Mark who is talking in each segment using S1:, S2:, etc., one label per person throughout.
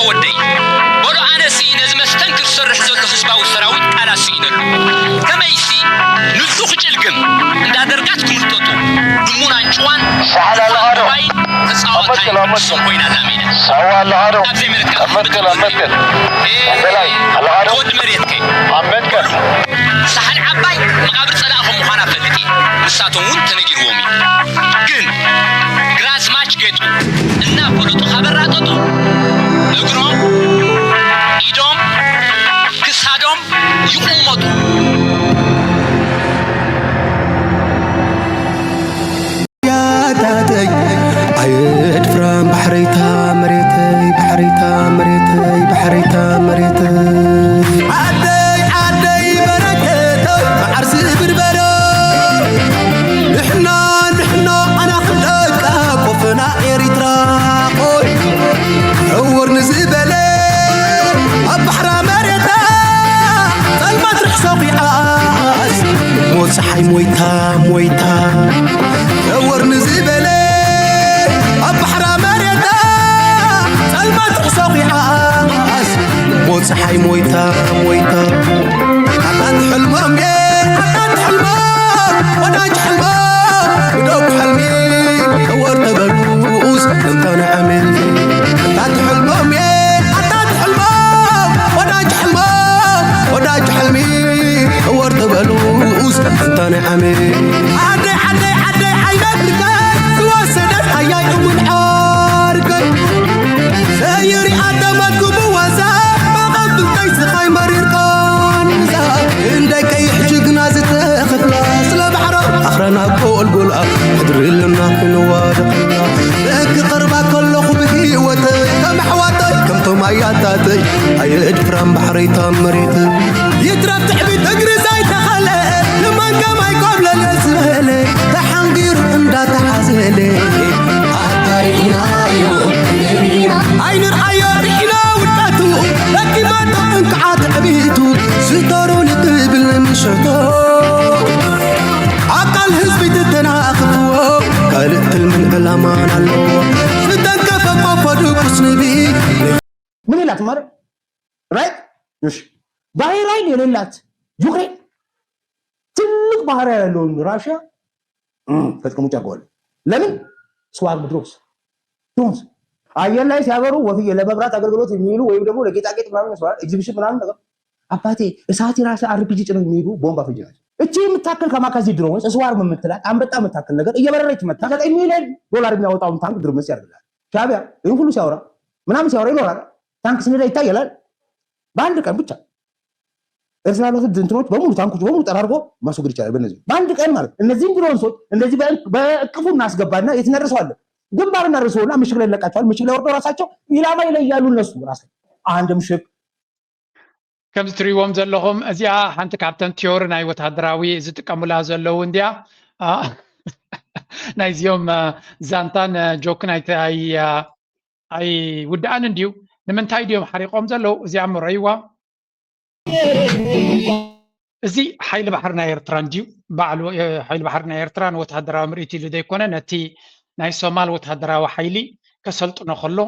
S1: ودي ولو أنا سين لازم أستنكر صرح زلو حزبا والسراويت على سينر كما يسي نزوخ جلقم عند درجاتكم التوتو دمونا انشوان
S2: سهل الغارو
S1: تصاوتاي سنقوين علامينا
S2: سوى الغارو أمتكن بلاي الغارو
S1: ود مريتكي
S2: أمتكن
S1: سحل عباي مقابر صلاحهم مخانا فلتي مساتهم وانت نجير ومي كن جراس ماتش جيتو إنا بولوتو خبراتوتو እግሮም ኢዶም ክሳዶም ይቆመጡ
S3: ያዳደይ አይድ ፍራም በሕሪታ መሬተይ በሕሪታ መሬተይ በሕሪታ መሬተይ ዓደይ ዓደይ በረከተይ ማዓርሲ ብርበረ ንሕና ኣና ክለቃ ቆፍና ኤሪትራ ቆይ أور نزبلة أبحر مريتا سلمى ترحصوقي عاس موت صحي مويتا أور نزبلة أبحر مريتا سلمى ترحصوقي عاس موت صحي مويتا حتى حلمهم حتى حلمهم وناج حلمهم ودوب حلمي أور تبلوس انت نعمل عداد حلمهم عداد حلمهم وداج حلمي ورد بلوس انت نعمي عدي عينك توسدت حياي من عاركي سيري عدمك بوزا بغض الكيس خاي مرير كانزا عندك يحجقنا زتخفلاس لبحر اخرنا قول حضر لنا في نوادقنا لك قربا كله بهي وتي كم حواتي كم تماياتاتي هاي ادفرام بحريتا مريتي يتراب تحبي تقري زي تخلي لما كما يقبل الاسهلي تحنقير عمدا تحازلي عين الحياة رحنا وداتو لكي ما تنك عاد عبيتو ستارون تقبل مشتو عقل حزبي تتناخفو قالت من الامان اللو ستنكف قفدو قسنبي
S4: من يلات مر رايت يش باي لاين يلات يوكرين ትልቅ ባህር ያለውን ራሽያ ፈጥሞ ጫቆል ለምን ስዋር ድሮስ አየር ላይ ሲያበሩ ወፍዬ ለመብራት አገልግሎት የሚውሉ ወይም ደግሞ ለጌጣጌጥ ምናምን መስዋዕት ኤግዚቢሽን ምናምን ነገር አባቴ እሳት ራስ አርፒጂ ጭነው የሚሄዱ ቦምባ ፈጅናቸው እቺ የምታከል ከማካዚ ድሮን ስዋር የምትላት አንበጣ የምታከል ነገር እየበረረች መጣ $9 ሚሊዮን የሚያወጣውን ታንክ ድርምስ ያደርጋል ሻቢያ ይሁን ሁሉ ሲያወራ ምናምን ሲያወራ ይኖራል ታንክ ስንዳ ይታያል በአንድ ቀን ብቻ ኤርትራ ያሉት ድንትኖች በሙሉ ታንኮች በሙሉ ጠራርጎ ማስወገድ ይችላል በእነዚህ በአንድ ቀን ማለት እነዚህን ድሮንሶች እንደዚህ በእቅፉ እናስገባና የትነርሰዋል ግንባር እናርሰውና ምሽግ ላይ ለቃቸዋል ምሽግ ላይ ወርደው ራሳቸው ኢላማ ይለያሉ እነሱ ራሳቸው አንድ ምሽግ
S5: ከም ትሪዎም ዘለኹም እዚኣ ሓንቲ ካፕተን ቲዮር ናይ ወታደራዊ ዝጥቀሙላ ዘለው እንዲያ ናይ ዚኦም ዛንታን ጆክን ኣይ ውድኣን እንዲዩ ንምንታይ ድዮም ሓሪቆም ዘለው እዚኣ ምርአይዋ እዚ ሓይሊ ባሕሪ ናይ ኤርትራ እንዲዩ ባዕሉ ሓይሊ ባሕሪ ናይ ኤርትራን ወታደራዊ ምርኢት ኢሉ ዘይኮነ ነቲ ናይ ሶማል ወታደራዊ ሓይሊ ከሰልጥኖ ከሎ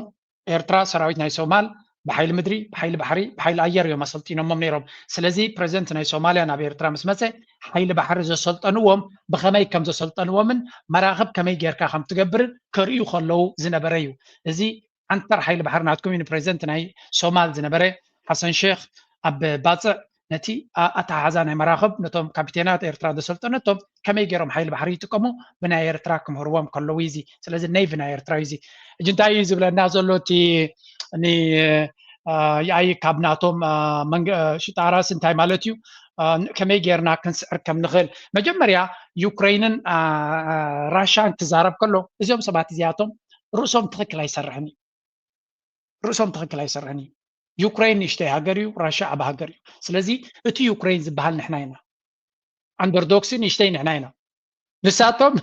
S5: ኤርትራ ሰራዊት ናይ ሶማል بحيل مدري بحيل بحري بحيل أيار يوم سلطينهم منيرهم سلزي بريزنت ناي سوماليا نابي إرترا مسمسة حيل بحر زي سلطنوهم بخماي كم زي سلطنوهم مراغب كماي جيركا خم تجبر كريو خلو زنبريو زي عنتر حيل بحر ناتكم من بريزنت ناي سومال زنبري حسن شيخ أب باطع نتي أتعزان مراغب نتوم كابتنات إرترا دي سلطنتهم كماي جيرهم حيل بحري تقومو بنا إرترا كم هروام كلويزي سلزي نايف نا إرترا يزي جنتاي يزبل نازلوتي اني ياي كابناتهم شطارا سنتاي مالتيو كمي غيرنا كنسعر كم نخل مجمريا يوكرينن راشا تزارب كله ازيوم سبات زياتهم رؤسهم تخكل يسرحني يوكرين يشتي هاجريو راشا ابا هاجريو سلازي اتي يوكرين زبحال نحناينا اندردوكسين يشتي نحناينا نساتهم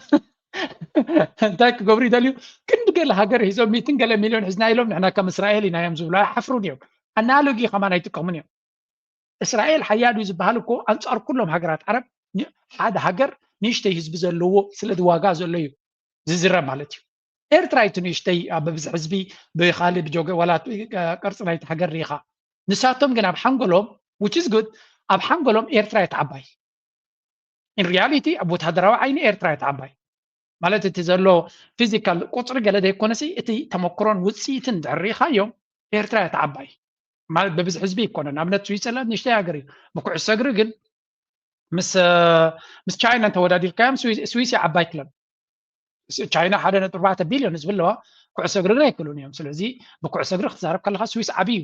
S5: انتك قبري داليو كن قال هاجر هيزو 200 مليون حزنا لهم نحن كم اسرائيلي نايم زولا حفرون يوم انالوجي كمان هيتكمن يوم اسرائيل حيادو يزبحالكو انصار كلهم هاجرات عرب هذا هاجر نيشتي حزب زلو سلد واغا زلو ززره مالتي ኤርትራ ትንሽተይ በብዝ ሕዝቢ ብኻሊ ብጆገ ወላ ቅርጽ ናይቲ ሃገር ሪኻ ንሳቶም ግን ኣብ ሓንጎሎም which is good ኣብ ሓንጎሎም ኤርትራ ይትዓባይ in reality ኣብ ወታደራዊ ዓይኒ ኤርትራ ይትዓባይ ማለት እቲ ዘሎ ፊዚካል ቁፅሪ ገለ ዘይኮነሲ እቲ ተመክሮን ውፅኢትን ድሕሪኻዮም ኤርትራ ይትዓባይ ማለት በብዝ ሕዝቢ ይኮነን ኣብነት ስዊትዘርላንድ ንሽተይ ሃገር እዩ ብኩዕሶ እግሪ ግን ምስ ቻይና ተወዳዲርካዮም ስዊስ ይዓባይ ክለብ ቻይና 1.4 ቢልዮን ህዝቢ ኣለዋ ኩዕሶ እግሪ ግን ኣይክእሉን እዮም ስለዚ ብኩዕሶ እግሪ ክትዛረብ ከለካ ስዊስ ዓብዩ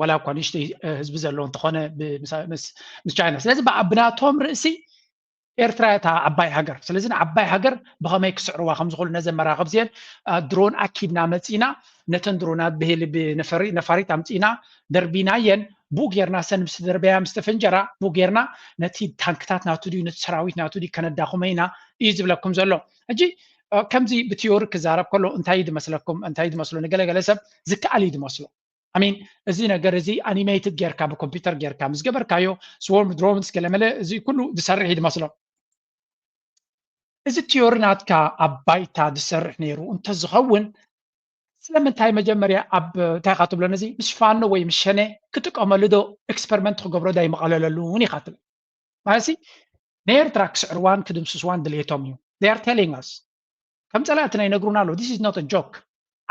S5: ወላ እኳ ንሽተይ ህዝቢ ዘለዎ እንተኾነ ምስ ቻይና ስለዚ ብናቶም ርእሲ ኤርትራ እታ ዓባይ ሃገር ስለዚ ዓባይ ሃገር ብኸመይ ክስዕርዋ ከም ዝኽእሉ ነዘመራኸብ እዚአን ድሮን ኣኪብና መፂና ነተን ድሮናት ብሄሊ ነፋሪት ኣምፂና ደርቢናየን ብኡ ጌርና ሰን ምስ ደርበያ ምስ ተፈንጀራ ብኡ ጌርና ነቲ ታንክታት ናቱ ድዩ ነቲ ሰራዊት ናቱ ድዩ ከነዳኹመይና እዩ ዝብለኩም ዘሎ ሕጂ ከምዚ ብቲዮሪ ክዛረብ ከሎ እንታይ ድመስለኩም እንታይ ድመስሎ ንገለገለ ሰብ ዝከኣል እዩ ድመስሎ አሚን እዚ ነገር እዚ ኣኒሜትድ ጌርካ ብኮምፒውተር ጌርካ ምስ ገበርካዮ ስዎርም ድሮንስ ገለመለ እዚ ኩሉ ዝሰርሕ ድመስሎ እዚ ቲዮሪ ናትካ ኣብ ባይታ ዝሰርሕ ነይሩ እንተዝኸውን ስለምንታይ መጀመርያ ኣብ እንታይ ካ ትብሎ ነዚ ምስ ፋኖ ወይ ምስ ሸነ ክጥቀመሉ ዶ ኤክስፐሪመንት ክገብሮ ዳ ይመቐለለሉን ኢኻ ትብል ማለሲ ንኤርትራ ክስዕርዋን ክድምስስዋን ድሌቶም እዩ they are telling us ከም ፀላእትና ይነግሩና ኣሎ this is not a joke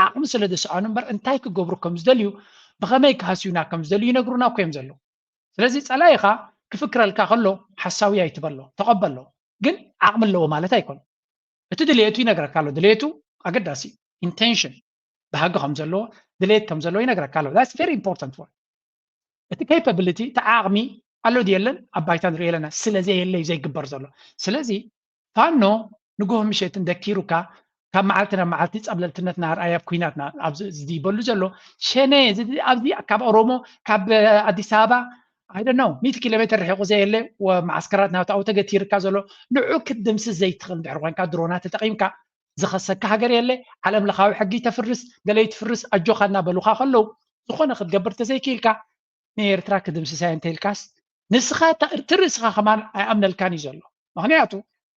S5: ዓቕሚ ስለ ዝሰኣኑ እምበር እንታይ ክገብሩ ከም ዝደልዩ ብኸመይ ክሃስዩና ከም ዝደልዩ ይነግሩና እኮ እዮም ዘለዉ ስለዚ ፀላኢኻ ክፍክረልካ ከሎ ሓሳዊ ኣይትበሎ ተቐበሎ ግን ዓቕሚ ኣለዎ ማለት ኣይኮነ እቲ ድሌቱ ይነግረካ ኣሎ ድሌቱ ኣገዳሲ ኢንቴንሽን ባህጊ ከም ዘለዎ ድሌት ከም ዘለዎ ይነግረካ ኣሎ that's very important one እቲ capability እቲ ዓቕሚ ኣሎ ድየለን ኣብ ባይታ ንሪኦ ኣለና ስለዘየለ እዩ ዘይግበር ዘሎ ስለዚ ፋኖ ንጎሆ ምሸትን ደኪሩካ ካብ መዓልቲ ናብ መዓልቲ ፀብለልትነት ናርኣያ ኩናትና ኣብዚ ዝድይበሉ ዘሎ ሸነ ኣብዚ ካብ ኦሮሞ ካብ ኣዲስ ኣበባ I don't know 100 ኪሎ ሜትር ርሒቑ ዘየለ ወማዓስከራት ናብቲ ተገቲርካ ዘሎ ንዑ ክትድምስስ ዘይትኽእል ድሕሪ ኮንካ ድሮናት ተጠቒምካ ዝኸሰካ ሃገር የለ ዓለም ለኻዊ ሕጊ ተፍርስ ገለ ይትፍርስ ኣጆኻ እናበሉኻ ከለዉ ዝኾነ ክትገብር ተዘይክኢልካ ንኤርትራ ክድምስሳ እንተኢልካስ ንስኻ ትርእስኻ ከማን ኣይኣምነልካን እዩ ዘሎ ምክንያቱ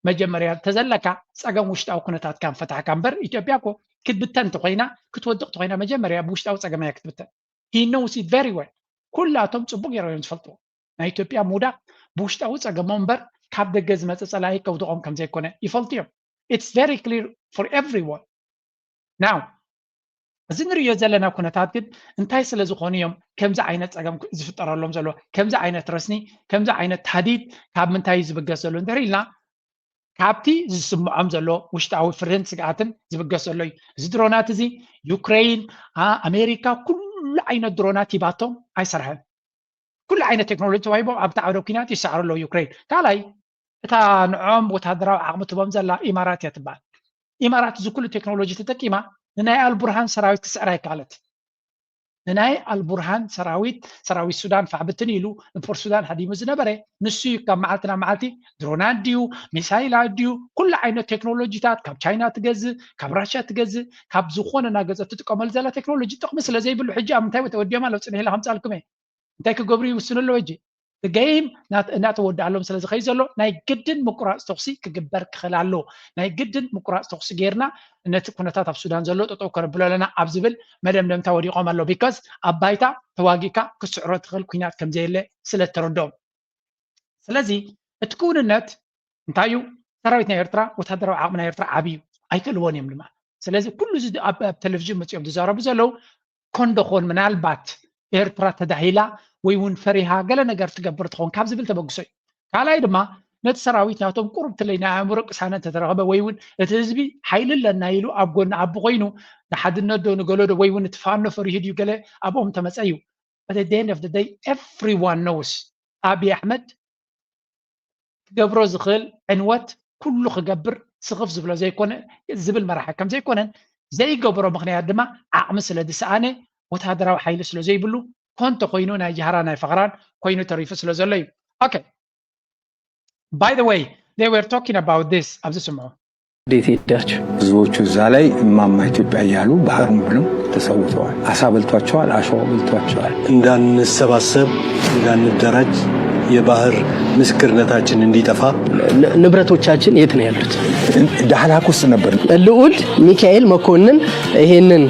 S5: መጀመርያ ተዘለካ ፀገም ውሽጣዊ ኩነታትካ ንፈታሕካ እምበር ኢትዮጵያ እኮ ክትብተን እንተኮይና ክትወድቕ እንተኮይና መጀመርያ ብውሽጣዊ ፀገም እያ ክትብተን he knows it very well ኩላቶም ፅቡቅ ጌሮም ዝፈልጥዎ ናይ ኢትዮጵያ ምውዳቕ ብውሽጣዊ ፀገሞም እምበር ካብ ደገ ዝመፀ ፀላኢ ከውድቖም ከም ዘይኮነ ይፈልጡ እዮም it's very clear for everyone now እዚ ንሪኦ ዘለና ኩነታት ግን እንታይ ስለ ዝኾኑ እዮም ከምዚ ዓይነት ፀገም ዝፍጠረሎም ዘሎ ከምዚ ዓይነት ረስኒ ከምዚ ዓይነት ታዲድ ካብ ምንታይ ዝብገስ ዘሎ እንድሕር ኢልና ካብቲ ዝስምዖም ዘሎ ውሽጣዊ ፍርህን ስግኣትን ዝብገስ ዘሎ እዩ እዚ ድሮናት እዚ ዩክሬን ኣሜሪካ ኩሉ ዓይነት ድሮናት ሂባቶም ኣይሰርሐን ኩሉ ዓይነት ቴክኖሎጂ ተዋሂቦም ኣብቲ ዓውደ ኩናት ይሰዓሩ ኣለዉ ዩክሬን ካልኣይ እታ ንዖም ወታደራዊ ዓቕሚ ትቦም ዘላ ኢማራት እያ ትበሃል ኢማራት እዚ ኩሉ ቴክኖሎጂ ተጠቂማ ንናይ ኣልቡርሃን ሰራዊት ክስዕራ ይከኣለት ንናይ ኣልቡርሃን ሰራዊት ሱዳን ፋዕብትን ኢሉ ንፖር ሱዳን ሃዲሙ ዝነበረ ንሱ ካብ መዓልቲ ናብ መዓልቲ ድሮናት ድዩ ሚሳይላት ድዩ ኩሉ ዓይነት ቴክኖሎጂታት ካብ ቻይና ትገዝእ ካብ ራሽያ ትገዝእ ካብ ዝኾነ ናገፀ ትጥቀመሉ ዘላ ቴክኖሎጂ ጥቕሚ ስለ ዘይብሉ ሕጂ ኣብ ምንታይ ተወዲኦም ኣለዉ ፅንሒላ ከምፃልኩም እየ እንታይ ክገብሩ ይውስኑ ኣለዎ ሕጂ ገይም እናተወድኣሎም ስለ ዝኸይ ዘሎ ናይ ግድን ምቁራፅ ተኽሲ ክግበር ክኽእል ኣሎ ናይ ግድን ምቁራፅ ተኽሲ ጌርና ነቲ ኩነታት ኣብ ሱዳን ዘሎ ጠጠው ከነብሎ ኣለና ኣብ ዝብል መደምደምታ ወዲቖም ኣሎ ቢካዝ ኣብ ባይታ ተዋጊካ ክስዕሮ ትኽእል ኩናት ከም ዘየለ ስለ ተረድኦም ስለዚ እቲ ክውንነት እንታይ እዩ ሰራዊት ናይ ኤርትራ ወታደራዊ ዓቕሚ ናይ ኤርትራ ዓብዩ ኣይክእልዎን እዮም ድማ ስለዚ ኩሉ እዚ ኣብ ቴሌቭዥን መፂኦም ዝዛረቡ ዘለው ኮንዶኾን ምናልባት ኤርትራ ተዳሂላ ወይ እውን ፈሪሃ ገለ ነገር ትገብር ትኸውን ካብ ዝብል ተበግሶ እዩ ካልኣይ ድማ ነቲ ሰራዊት ናቶም ቁርብ ትለይ ናይ ኣእምሮ ቅሳነት ተተረኸበ ወይ እውን እቲ ህዝቢ ሓይሊ ኣለና ኢሉ ኣብ ጎኒ ዓቢ ኮይኑ ንሓድነት ዶ ንገሎ ዶ ወይ እውን እቲ ፋኖ ፈሪሁ ድዩ ገለ ኣብኦም ተመፀ እዩ but at the end of the day everyone knows ኣብይ ኣሕመድ ክገብሮ ዝኽእል ዕንወት ኩሉ ክገብር ስኽፍ ዝብሎ ዘይኮነ ዝብል መራሒ ከም ዘይኮነን ዘይገብሮ ምክንያት ድማ ዓቕሚ ስለ ዝሰኣነ ወታደራዊ ሓይሊ ስለ ዘይብሉ ኮንቶ ኮይኑ ናይ ጃህራ ናይ ፈቕራን ኮይኑ ተሪፉ ስለ ዘሎ እዩ okay by the way they were talking about this ኣብዚ ስምዑ
S6: እንዴት ሄዳችሁ ህዝቦቹ እዛ ላይ እማማ ኢትዮጵያ እያሉ ባህሩን ብለው ተሰውተዋል አሳ በልቷቸዋል አሸዋ በልቷቸዋል እንዳንሰባሰብ እንዳንደራጅ
S7: የባህር ምስክርነታችን እንዲጠፋ
S8: ንብረቶቻችን የት ነው ያሉት?
S6: ዳህላክ ውስጥ ነበር።
S8: ልዑል ሚካኤል መኮንን ይሄንን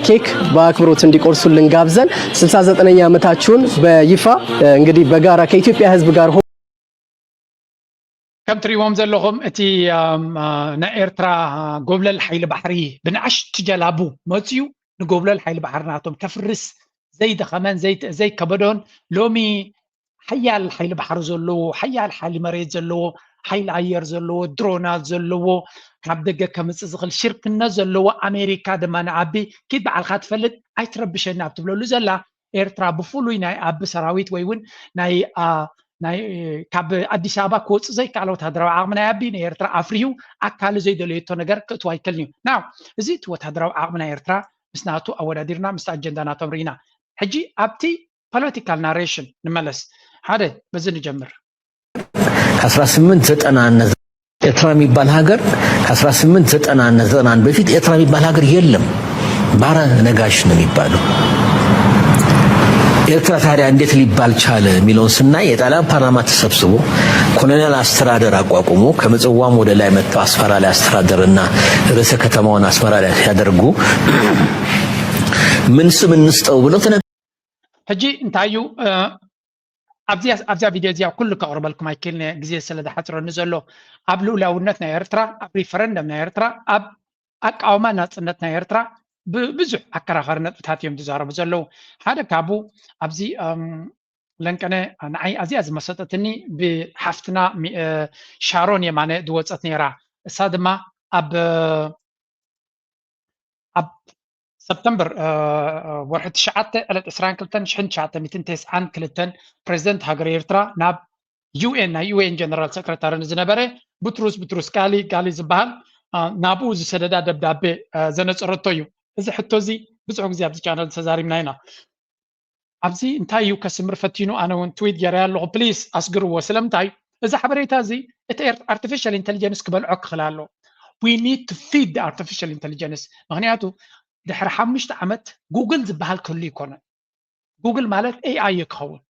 S8: ኬክ በአክብሮት እንዲቆርሱልን ጋብዘን 69ኛ ዓመታችሁን በይፋ እንግዲህ በጋራ ከኢትዮጵያ ሕዝብ ጋር
S5: كم تريهم زلهم اتي نا إيرترا قبل الحيل بحري بنعش تجلابو موتيو نقبل الحيل بحرناتهم كفرس زي دخمان زي كبدون لومي حيا الحيل بحر زلو حيا الحيل مريض زلو حيل عير زلو درونات زلو كابدقة كمس زغل شرك نزلو أمريكا دمان عبي كيد بعد خات فلت أي تربشنا بتبلو لزلا إيرترا بفولوي ناي أب سراويت ويون ناي ናይ ካብ አዲስ አበባ ኮጽ ዘይ ካልኦት ሃገራዊ ዓቕሚ ናይ አቢ ናይ ኤርትራ አፍሪዩ አካል ዘይ ደለየቶ ነገር ክትዋ ይከልኒ ናው እዚ ወታደራዊ ዓቕሚ ናይ ኤርትራ ምስናቱ አወዳዲርና ምስ አጀንዳ ናቶም ሪና ሕጂ ኣብቲ ፖለቲካል ናሬሽን ንመለስ ሓደ በዚ ንጀምር
S9: 1890 ኤርትራ የሚባል ሀገር ከ1890 በፊት ኤርትራ የሚባል ሀገር የለም። ባረ ነጋሽ ነው የሚባለው። ኤርትራ ታዲያ እንዴት ሊባል ቻለ የሚለውን ስናይ የጣሊያን ፓርላማ ተሰብስቦ ኮሎኒያል አስተዳደር አቋቁሞ ከመጽዋም ወደ ላይ መጥተው አስመራ ላይ አስተዳደርና ርዕሰ ከተማውን አስመራ ላይ ሲያደርጉ ምን ስም እንስጠው ብለው
S5: ሕጂ እንታዩ ኣብዛ ቪድዮ እዚኣ ኩሉ ከቕርበልኩም ኣይክእልኒ ግዜ ስለ ዝሓፅረኒ ዘሎ ኣብ ልኡላውነት ናይ ኤርትራ ኣብ ሪፈረንደም ናይ ኤርትራ ኣብ ኣቃውማ ናፅነት ናይ ኤርትራ ብዙሕ ኣከራኻሪ ነጥብታት እዮም ዝዛረቡ ዘለው ሓደ ካብኡ ኣብዚ ለንቀነ ንዓይ ኣዝያ ዝመሰጠትኒ ብሓፍትና ሻሮን የማነ ዝወፀት ነይራ እሳ ድማ ኣብ ሰፕተምበር ወርሒ 9/22/1992 ፕሬዚደንት ሃገር ኤርትራ ናብ ዩኤን ናይ ዩኤን ጀነራል ሰክረታሪ ዝነበረ ቡትሩስ ጋሊ ዝበሃል ናብኡ ዝሰደዳ ደብዳቤ ዘነፀረቶ እዩ እዚ ሕቶ እዚ ብዙሕ ግዜ ኣብዚ ቻነል ተዛሪብና ኢና ኣብዚ እንታይ እዩ ከስምር ፈቲኑ ኣነ እውን ትዊት ገይረ ኣለኹ ፕሊዝ ኣስግርዎ ስለምንታይ እዚ ሓበሬታ እዚ እቲ ኣርቲፊሻል ኢንተሊጀንስ ክበልዖ ክኽእል ኣሎ we need to feed the artificial intelligence ምክንያቱ ድሕሪ 5 ዓመት ጉግል ዝበሃል ክህሉ ይኮነ ጉግል ማለት ኤአይ ይክኸውን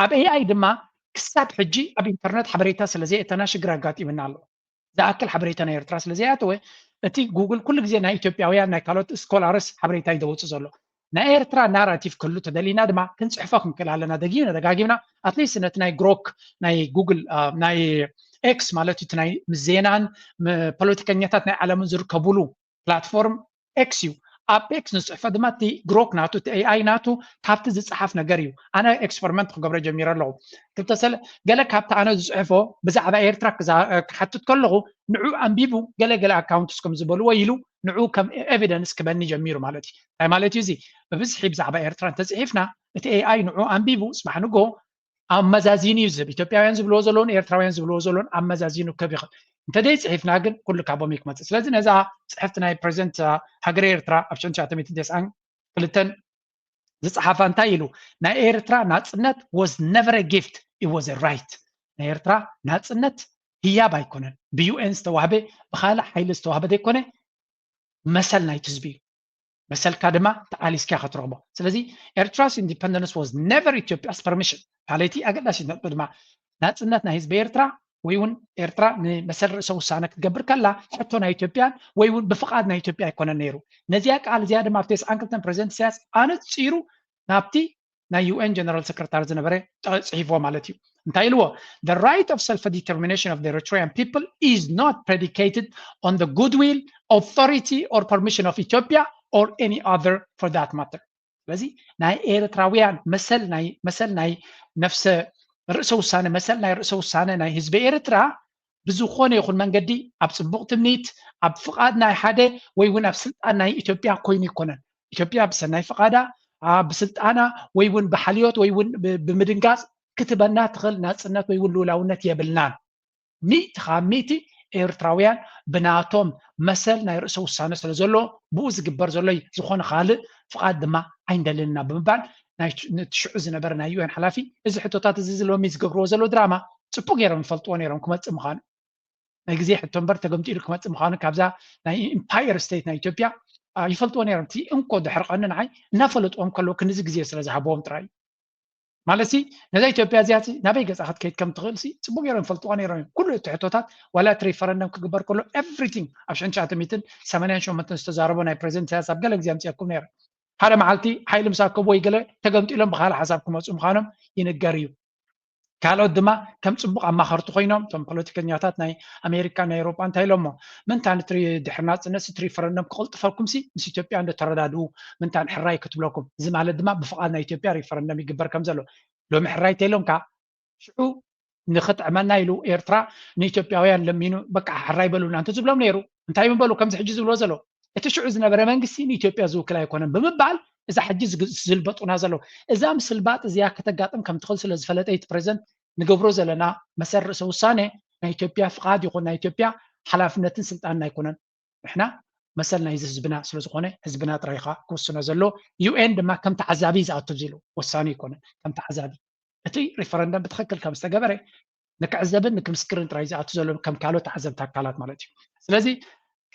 S5: ኣብ ኤአይ ድማ ክሳብ ሕጂ ኣብ ኢንተርኔት ሓበሬታ ስለዘይእተና ሽግር ኣጋጢምና ኣሎ ዝኣክል ሓበሬታ ናይ ኤርትራ ስለዘይኣተወ እቲ ጉግል ኩሉ ግዜ ናይ ኢትዮጵያውያን ናይ ካልኦት ስኮላርስ ሓበሬታ ይደውፅ ዘሎ ናይ ኤርትራ ናራቲቭ ክህሉ ተደሊና ድማ ክንፅሕፎ ክንክእል ኣለና ደጋጊምና ኣትሊስት ነቲ ናይ ግሮክ ናይ ጉግል ናይ ኤክስ ማለት እቲ ናይ ዜናን ፖለቲከኛታት ናይ ዓለምን ዝርከብሉ ፕላትፎርም ኤክስ እዩ ኣብ ኤክስ ንፅሕፎ ድማ እቲ ግሮክ ናቱ እቲ ኤአይ ናቱ ካብቲ ዝፅሓፍ ነገር እዩ ኣነ ኤክስፐሪመንት ክገብረ ጀሚረ ኣለኹ ገለ ካብቲ ኣነ ዝፅሕፎ ብዛዕባ ኤርትራ ክሓትት ከለኹ ንዑ ኣንቢቡ ገለገለ ኣካውንትስ ከም ዝበልዎ ኢሉ ንዑ ከም ኤቪደንስ ክበኒ ጀሚሩ ማለት እዩ እንታይ ማለት እዩ እዚ ብብዝሒ ብዛዕባ ኤርትራ እንተፅሒፍና እቲ ኤአይ ንዑ ኣንቢቡ ፅባሕ ንጎ ኣመዛዚኑ እዩ ዝህብ ኢትዮጵያውያን ዝብልዎ ዘለውን ኤርትራውያን ዝብልዎ ዘለውን ኣመዛዚኑ ክህብ ይኽእል እንተደይ ፅሒፍና ግን ኩሉ ካቦም ይክመፅእ ስለዚ ነዛ ፅሕፍቲ ናይ ፕሬዚደንት ሃገረ ኤርትራ ኣብ 1992 ዝፀሓፋ እንታይ ኢሉ ናይ ኤርትራ ናፅነት was never a gift it was a right ናይ ኤርትራ ናፅነት ህያብ ኣይኮነን ብዩኤን ዝተዋህበ ብካልእ ሓይሊ ዝተዋህበ ዘይኮነ መሰል ናይቲ ህዝቢ እዩ መሰልካ ድማ ተቃሊስካ ክትረክቦ ስለዚ ኤርትራስ ኢንዲፐንደንስ was never Ethiopia's permission ካልእቲ ኣገዳሲ ነጥቢ ድማ ናፅነት ናይ ህዝቢ ኤርትራ ወይ እውን ኤርትራ ንመሰል ርእሰ ውሳነ ክትገብር ከላ ሕቶ ናይ ኢትዮጵያን ወይ እውን ብፍቃድ ናይ ኢትዮጵያ ኣይኮነን ነይሩ ነዚያ ቃል እዚኣ ድማ ኣብቲ 92 ፕሬዚደንት ኢሳያስ ኣነፂሩ ናብቲ ናይ ዩኤን ጀነራል ሰክረታሪ ዝነበረ ፅሒፎ ማለት እዩ እንታይ ኢልዎ the right of self-determination of the Eritrean people is not predicated on the goodwill, authority or permission of Ethiopia or any other for that matter ስለዚ ናይ ኤርትራውያን መሰል ናይ ነፍሰ ርእሰ ውሳነ መሰል ናይ ርእሰ ውሳነ ናይ ህዝቢ ኤርትራ ብዝኾነ ይኹን መንገዲ ኣብ ፅቡቅ ትምኒት ኣብ ፍቃድ ናይ ሓደ ወይ እውን ኣብ ስልጣን ናይ ኢትዮጵያ ኮይኑ ይኮነን ኢትዮጵያ ብሰናይ ፍቃዳ ብስልጣና ወይ እውን ብሓልዮት ወይ እውን ብምድንጋፅ ክትበና ትኽእል ናፅነት ወይ እውን ልኡላውነት የብልናን ሚእቲ ኤርትራውያን ብናቶም መሰል ናይ ርእሰ ውሳነ ስለ ዘሎ ብኡ ዝግበር ዘሎ ዝኾነ ካልእ ፍቃድ ድማ ኣይንደልልና ብምባል ናይ ሽዑ ዝነበረ ናይ ዩኤን ሓላፊ እዚ ሕቶታት እዚ ሎሚ ዝገብርዎ ዘሎ ድራማ ፅቡቅ ገይሮም ይፈልጥዎ ነይሮም ክመፅእ ምዃኑ ናይ ግዜ ሕቶ እምበር ተገምጢሉ ክመፅእ ምዃኑ ካብዛ ናይ ኢምፓየር ስቴት ናይ ኢትዮጵያ ይፈልጥዎ ነይሮም እቲ እንኮ ድሕሪ ቀኒ ንዓይ እናፈለጥዎም ከለዉ ክንዚ ግዜ ስለ ዝሃብዎም ጥራይ مالسي نزا إثيوبيا زياتي نبي جزء أحد كيت كم تغلسي تبغى يرون فلتواني يرون كل التحتوتات ولا ريفرندم كجبر كله everything عشان شات ميتن سمانين شو متن استزاربون أي بريزنت سياسة بقى لك زيامتي أكون نير هذا معلتي هاي لمساكم ويقله تقمت لهم بخال حسابكم مسؤول خانم ينقريو كالو دما كم صبق أما خرطو خينام تم بوليتيكنياتات ناي أمريكا ناي أوروبا أنت هيلوما من تان تري دحرنات الناس تري فرندم قلت فركم سي مس إثيوبيا عند تردادو من تان حراي كتب لكم زي ما دما بفقادنا إثيوبيا ريفرندم يقبر كم زلو لو محراي تيلهم كا شو نخط عملنا يلو إيرترا نيثيوبياويان لمينو بقى حراي بلونا أنت زبلهم نيرو أنت هاي من بلو كم زحجز بلو زلو أتشعو إذا برمانجسي نيثيوبيا زو كلا يكونن بمبعل إذا حجز زلبط ونازلو إذا مسلبات إذا كتقاطم كم تخلص لزفلت أي بريزنت نقبرو زلنا مسر سوسانة نيثيوبيا فقاد يكون نيثيوبيا حلافنتن سلطاننا يكونن إحنا مثلا إذا حزبنا سلوزقونه حزبنا طريقة كوسنا زلو UN دما كم تعذابي زعتو زيلو وساني يكون كم تعذابي أتي ريفرندم بتخكل كم استجابري نكعذبن نكم سكرين تراي زعتو زلو كم كالو تعذب تاكالات مالتي سلازي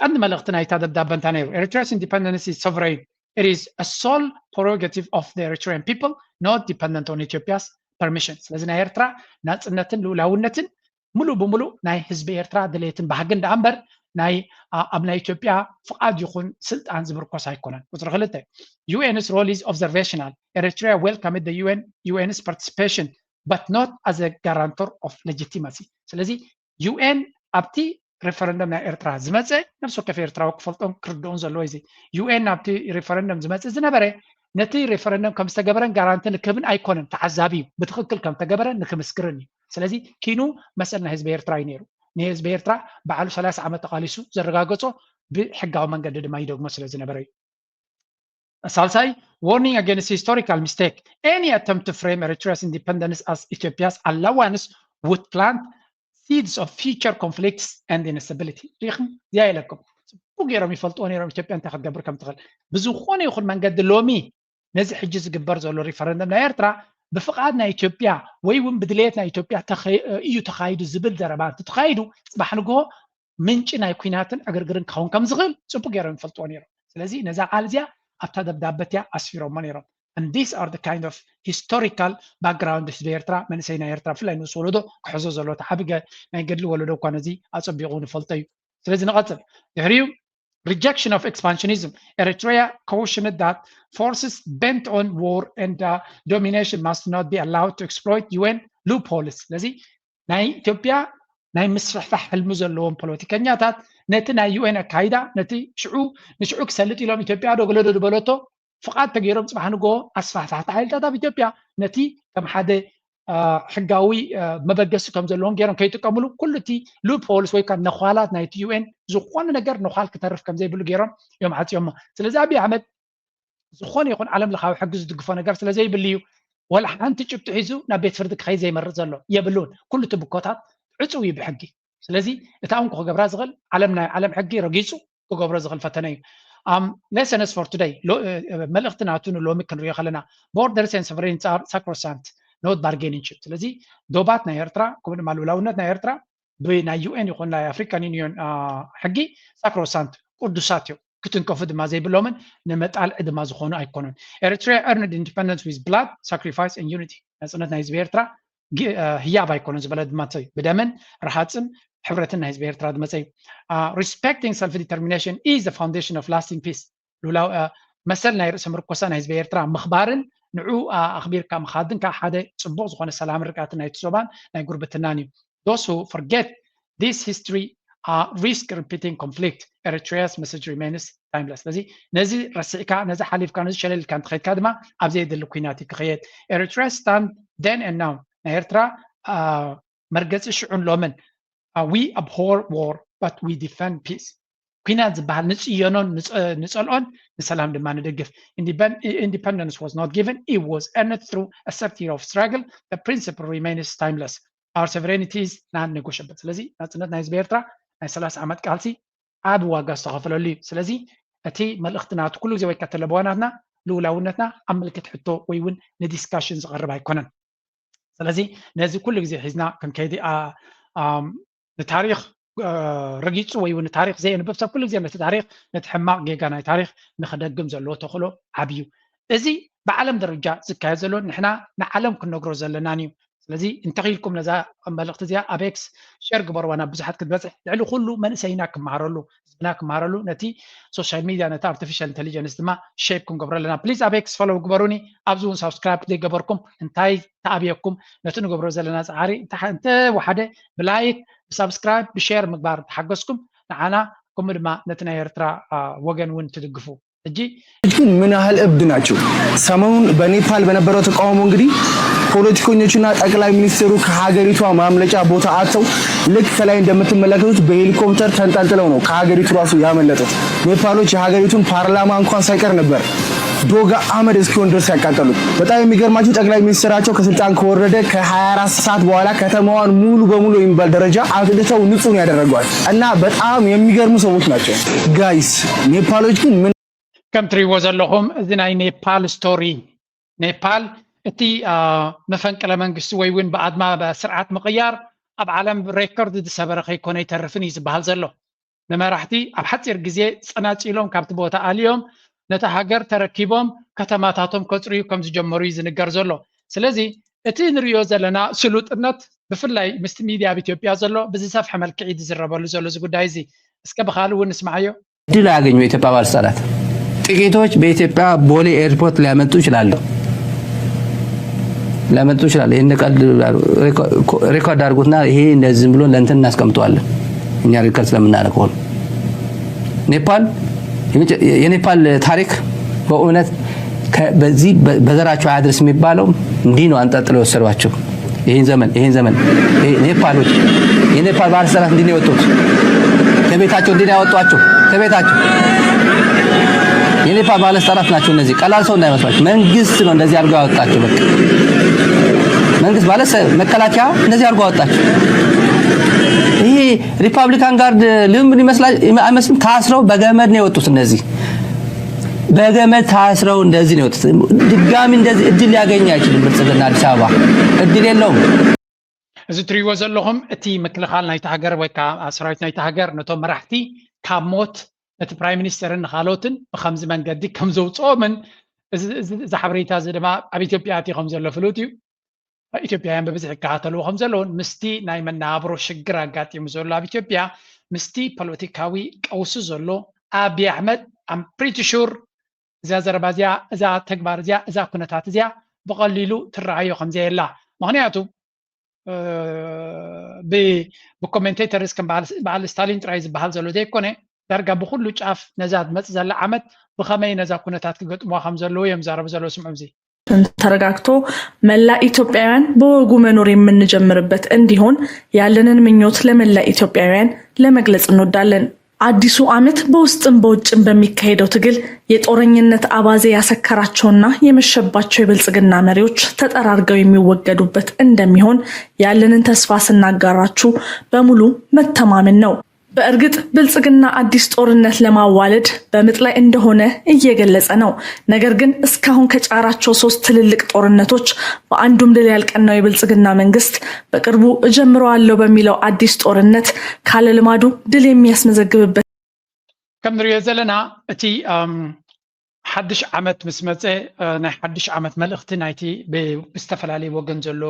S5: عندما لغتنا يتادب دابن تانيو Eritrea's independence is sovereign. It is a sole prerogative of the Eritrean people, not dependent on Ethiopia's permissions. لازم إيرترا ناتنتن لولاونتن ملو بملو ناي حزب إيرترا دليتن بحقن دامبر ناي أبناء إثيوبيا فقاد يكون سلطان زبركوس هيكونن. وترغلته UN's role is observational. Eritrea welcomed the UN's participation, but not as a guarantor of legitimacy. ስለዚህ UN أبتي ريفرندم نا إيرترا زمزة نفسه كيف إيرترا وكفلتهم كردون زلويزي UN أبتي ريفرندم زمزة زنبرة نتي ريفرندم كم استجبرن جارانتن كمن أيكونن تعذابي بتخكل كم تجبرن نكم سكرني سلازي كينو مثلا حزب إيرترا ينيرو حزب إيرترا بعلو 3 عامات قاليسو زرقاقصو بحقاو من قد ما يدوق مثلا زنبرة Salsai warning against historical mistake. Any attempt to frame Eritrea's independence as Ethiopia's allowance would plant seeds of future conflicts and instability. ريخم زي لكم. وغيرهم يفلطون يرهم إثيوبيا أنت خد قبر كم تغل. بزخون يخل من قد لومي نزح حجز قبر زولو ريفرندم لا يرترا بفقادنا إثيوبيا ويوم بدليتنا إثيوبيا إيو تخايدو زبل دربان تتخايدو صباح نقول منشنا يكويناتن أقرقرن كون كم زغل سبو غيرهم يفلطون يرهم. سلازي نزع عالزيا أبتدى بدابتيا أسفيرو منيرهم. And these are the kind of historical background حزب إيرترا من سينا إيرترا في لأنه سولدو كحزو زلو تحبقى نيقدلو ولدو كانزي أصبيغون فلطيو. سلازي نقطب يهريو rejection of expansionism. Eritrea cautioned that forces bent on war and domination must not be allowed to exploit UN loopholes. لذي ناي إثيوبيا ناي مسرح فحل مزلون بوليتيكانياتات نتي ناي UN كايدا نتي نشعو كسلت إلهم إثيوبيا دوغلو دبلوتو فقط تغيرهم صباح نقول أسفح تحت حيلتا إثيوبيا نتي كم حدا حقاوي مبقسو كم زلون غيرهم كي تكملوا كل تي لوب هولز وي كان نخالات نايت UN زخون نجر نخال كترف كم زي بلو غيرهم يوم عاد يوم سلازي أبي أحمد زخون يكون علم لخاو حق زدقفو نجر سلازي بليو ولا حانت تجب تحيزو نبيت فردك خي زي مرة زلو يبلون كل تبكوتات عصو يبحقي سلازي إتاهم كو قبراز غل علمنا علم حقي رقيسو كو قبراز غل فتنين lessons for today ملختنا تونو لو مكن ريا خلنا borders and sovereignty are sacrosanct not bargaining chip ስለዚህ ዶባትና ኤርትራ ኮምን ማሉላውነትና ኤርትራ በና UN ይኹን ናይ አፍሪካን ዩኒየን ሕጊ ሳክሮሳንት ቅዱሳት እዮም ክትንከፉ ድማ ዘይብሎምን ንመጣል ዕድማ ዝኾኑ ኣይኮኑን Eritrea earned independence with blood sacrifice and unity ነፃነት ናይ ህዝቢ ኤርትራ ህያብ ኣይኮኑን ዝበለ ድማ ብደምን ረሃፅን ሕብረትን ናይ ህዝቢ ኤርትራ ድመፀይ respecting self determination is the foundation of lasting peace ሉላው መሰል ናይ ርእሰ ምርኮሳ ናይ ህዝቢ ኤርትራ ምኽባርን ንዑ ኣኽቢርካ ምኻድን ካብ ሓደ ጽቡቕ ዝኾነ ሰላም ርቃትን ናይ ትሶባን ናይ ጉርብትናን እዩ those who forget this history risk repeating conflict Eritrea's message remains timeless ስለዚ ነዚ ረሲዕካ ነዚ ሓሊፍካ ነዚ ሸለልካ እንትኸድካ ድማ ኣብ ዘይድሊ ኩናት ክኸየድ Eritrea stand then and now ናይ ኤርትራ መርገፂ ሽዑን ሎምን we abhor war but we defend peace ኩናት ዝበሃል ንጽዮኖን ንጸልኦን ንሰላም ድማ ንደግፍ independence was not given it was earned through a 30 year of struggle the principle remains timeless our sovereignty is non-negotiable ስለዚ ናጽነት ናይ ህዝቢ ኤርትራ ናይ 30 ዓመት ቃልሲ ዓብ ዋጋ ዝተኸፈለሉ እዩ ስለዚ እቲ መልእኽትናቱ ኩሉ ግዜ ወይ ከተለበዋናትና ልውላውነትና ኣብ ምልክት ሕቶ ወይ እውን ንዲስካሽን ዝቐርብ ኣይኮነን ስለዚ ነዚ ኩሉ ግዜ ሒዝና ክንከይዲ ንታሪክ ረጊፁ ወይ እውን ታሪክ ዘየንብብ ሰብ ኩሉ ግዜ ነቲ ታሪክ ነቲ ሕማቕ ጌጋ ናይ ታሪክ ንኽደግም ዘለዎ ተኽእሎ ዓብዩ እዚ بعالم درجة زكاية زلون نحنا نعلم كنا نقرأ زلنانيو ስለዚህ እንተኺልኩም ነዛ መልእኽቲ እዚኣ ኣብ ኤክስ ሼር ግበርዋና ብዙሓት ክትበፅሕ ልዕሊ ኩሉ መንእሰይና ክመሃረሉ ህዝብና ክመሃረሉ ነቲ ሶሻል ሚድያ ነቲ ኣርቲፊሻል ኢንተሊጀንስ ድማ ሼፕ ክንገብሮ ኣለና ፕሊዝ ኣብ ኤክስ ፎሎው ግበሩኒ ኣብዚ እውን ሳብስክራይብ ዘይገበርኩም እንታይ ተኣብየኩም ነቲ ንገብሮ ዘለና ፃዕሪ እንተወሓደ ብላይክ ብሳብስክራይብ ብሼር ምግባር ተሓገዝኩም ንዓና ከምኡ ድማ ነቲ ናይ ኤርትራ ወገን እውን ትድግፉ
S10: ግን ምን ያህል እብድ ናቸው ሰሞኑን በኔፓል በነበረው ተቃውሞ እንግዲህ ፖለቲከኞችና ጠቅላይ ሚኒስትሩ ከሀገሪቷ ማምለጫ ቦታ አጥተው ልክ ከላይ እንደምትመለከቱት በሄሊኮፕተር ተንጠልጥለው ነው ከሀገሪቱ ራሱ ያመለጡት ኔፓሎች የሀገሪቱን ፓርላማ እንኳን ሳይቀር ነበር ዶጋ አመድ እስኪሆን ድረስ ያቃጠሉት በጣም የሚገርማችሁ ጠቅላይ ሚኒስትራቸው ከስልጣን ከወረደ ከ24 ሰዓት በኋላ ከተማዋን ሙሉ በሙሉ የሚባል ደረጃ አጥልተው ንጹህ ያደረጓል እና በጣም የሚገርሙ ሰዎች ናቸው ጋይስ ኔፓሎች ግን
S5: كم تري وزلهم ذنا نيبال ستوري نيبال اتي مفنقل منغست وي وين بعد ما بسرعه مقيار اب عالم ريكورد دسبر خيكون يترفني يزبال زلو لما راحتي اب حصير غزي صناصيلهم كابت بوتا اليوم نتا هاجر تركيبهم كتماتاتهم كصريو كم زجمرو يزنغر زلو ስለዚህ እቲ ንሪዮ ዘለና ስሉጥነት ብፍላይ ምስቲ ሚድያ ኢትዮጵያ ዘሎ በዚ ሰፍሐ መልክዕ ይዝረበሉ ዘሎ ዝጉዳይ እዚ እስከ በኻሉ ወንስማዮ
S11: ድል ያገኙ ኢትዮጵያ ባለስልጣናት ጥቂቶች በኢትዮጵያ ቦሌ ኤርፖርት ሊያመጡ ይችላሉ ይሄን ቀልድ ሪኮርድ አድርጉትና ይሄ እንደዚህ ብሎ ለእንትን እናስቀምጠዋለን እኛ ሪከርድ ስለምናደርገው ኔፓል የኔፓል ታሪክ በእውነት በዚህ በዘራቸው አድርስ የሚባለው እንዲህ ነው አንጠጥለው ወሰዷቸው ይሄን ዘመን ኔፓሎች የኔፓል ባለስልጣናት እንዲህ ነው የወጡት ከቤታቸው እንዲህ ነው ያወጧቸው ከቤታቸው የኔፓል ባለስልጣናት ናቸው እነዚህ ቀላል ሰው እንዳይመስላችሁ መንግስት ነው እንደዚህ አድርገው ያወጣቸው በቃ መንግስት ባለሰ መከላከያ እንደዚህ አድርገው ያወጣቸው ይሄ ሪፐብሊካን ጋርድ ልምድ ይመስላል አይመስልም ታስረው በገመድ ነው የወጡት እነዚህ በገመድ ታስረው እንደዚህ ነው የወጡት ድጋሚ እንደዚህ እድል ያገኝ አይችልም ብልጽግና አዲስ አበባ እድል የለውም
S5: እዚ ትሪዎ ዘለኹም እቲ ምክልኻል ናይቲ ሃገር ወይ ከዓ ሰራዊት ናይቲ ሃገር ነቶም መራሕቲ ካብ ሞት እቲ ፕራይም ሚኒስተርን ካልኦትን ብከምዚ መንገዲ ከም ዘውፅኦምን እዚ ሓበሬታ እዚ ድማ ኣብ ኢትዮጵያ እቲ ከም ዘሎ ፍሉጥ እዩ ኢትዮጵያውያን በብዝሒ ይከታተልዎ ከም ዘለውን ምስቲ ናይ መናብሮ ሽግር ኣጋጢሙ ዘሎ ኣብ ኢትዮጵያ ምስቲ ፖለቲካዊ ቀውሲ ዘሎ ኣብይ ኣሕመድ ኣም ፕሪቲ ሹር እዛ ዘረባ እዚኣ እዛ ተግባር እዚኣ እዛ ኩነታት እዚኣ ብቐሊሉ ትረኣዮ ከምዘየላ ምክንያቱ ብኮሜንቴተርስ ከም በዓል ስታሊን ጥራይ ዝበሃል ዘሎ ዘይኮነ ዳርጋ ብኩሉ ጫፍ ነዛ መፅ ዘላ ዓመት ብኸመይ ነዛ ኩነታት ክገጥምዋ ከም ዘለዎ እዮም ዛረቡ ዘሎ ስምዑ እዚ
S12: ተረጋግቶ መላ ኢትዮጵያውያን በወጉ መኖር የምንጀምርበት እንዲሆን ያለንን ምኞት ለመላ ኢትዮጵያውያን ለመግለጽ እንወዳለን። አዲሱ ዓመት በውስጥም በውጭም በሚካሄደው ትግል የጦረኝነት አባዜ ያሰከራቸውና የመሸባቸው የብልጽግና መሪዎች ተጠራርገው የሚወገዱበት እንደሚሆን ያለንን ተስፋ ስናጋራችሁ በሙሉ መተማመን ነው። በእርግጥ ብልጽግና አዲስ ጦርነት ለማዋለድ በምጥ ላይ እንደሆነ እየገለጸ ነው። ነገር ግን እስካሁን ከጫራቸው 3 ትልልቅ ጦርነቶች በአንዱም ድል ያልቀናው የብልጽግና መንግስት በቅርቡ እጀምረዋለሁ በሚለው አዲስ ጦርነት ካለ ልማዱ ድል የሚያስመዘግብበት
S5: ከምንሪኦ ዘለና እቲ ሓድሽ ዓመት ምስ መፀ ናይ ሓድሽ ዓመት መልእኽቲ ናይቲ ብዝተፈላለየ ወገን ዘሎ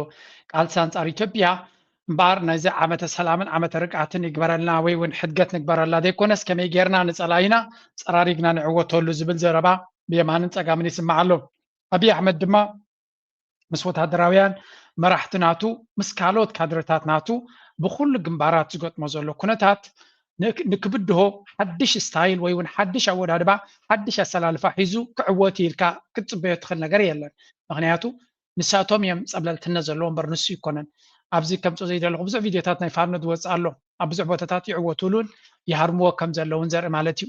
S5: ቃልሲ አንጻር ኢትዮጵያ እምበር ናይዚ ዓመተ ሰላምን ዓመተ ርግኣትን ይግበረልና ወይ እውን ሕድገት ንግበረላ ዘይኮነስ ከመይ ጌርና ንፀላኢና ፀራሪግና ንዕወተሉ ዝብል ዘረባ ብየማንን ፀጋምን ይስማዕ ኣሎ ኣብይ ኣሕመድ ድማ ምስ ወታደራውያን መራሕቲ ናቱ ምስ ካልኦት ካድረታት ናቱ ብኩሉ ግንባራት ዝገጥሞ ዘሎ ኩነታት ንክብድሆ ሓድሽ ስታይል ወይ እውን ሓድሽ ኣወዳድባ ሓድሽ ኣሰላልፋ ሒዙ ክዕወት ኢልካ ክትፅበዮ ትኽእል ነገር የለን ምክንያቱ ንሳቶም እዮም ፀብለልትነት ዘለዎ እምበር ንሱ ይኮነን ኣብዚ ከምፆ ዘይደለኹ ብዙሕ ቪድዮታት ናይ ፋኖ ዝወፅእ ኣሎ ኣብ ብዙሕ ቦታታት ይዕወትሉን ይሃርምዎ ከም ዘለውን ዘርኢ ማለት እዩ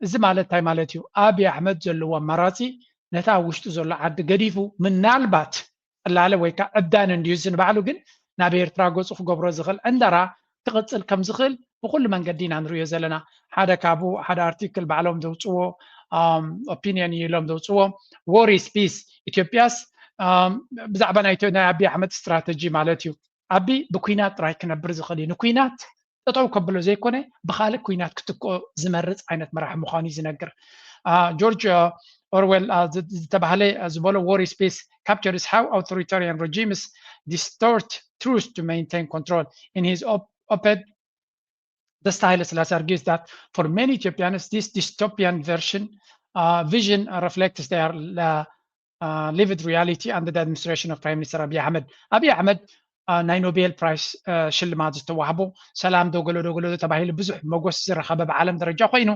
S5: እዚ ማለት እንታይ ማለት እዩ ኣብይ ኣሕመድ ዘለዎ ኣማራፂ ነታ ውሽጡ ዘሎ ዓዲ ገዲፉ ምናልባት ዕላለ ወይ ከዓ ዕብዳን እንድዩ ዝንባዕሉ ግን ናብ ኤርትራ ገፁ ክገብሮ ዝኽእል ዕንደራ ክቕፅል ከም ዝኽእል ብኩሉ መንገዲ ኢና ንሪኦ ዘለና ሓደ ካብኡ ሓደ ኣርቲክል ባዕሎም ዘውፅዎ ኦፒንየን ኢሎም ዘውፅዎ ዎር ኢዝ ፒስ ኢትዮጵያስ ብዛዕባ ናይ ኣብይ ኣሕመድ ስትራቴጂ ማለት እዩ ኣቢ ብኩናት ጥራይ ክነብር ዝኽእል እዩ ንኩናት ጠጠው ከብሎ ዘይኮነ ብካልእ ኩናት ክትክኦ ዝመርፅ ዓይነት መራሒ ምዃኑ እዩ ዝነግር ጆርጅ Orwell ዝተባህለ ዝበሎ war space captures how authoritarian regimes distort truth to maintain control. In his op-ed, Desta Haile Selassie argues that for many Ethiopians, this dystopian vision reflects their lived reality under the administration of Prime Minister Abiy Ahmed. Abiy Ahmed ናይ ኖቤል ፕራይስ ሽልማት ዝተዋህቦ ሰላም ደገሎ ተባሂሉ ብዙሕ መጎስ ዝረኸበ ብዓለም ደረጃ ኮይኑ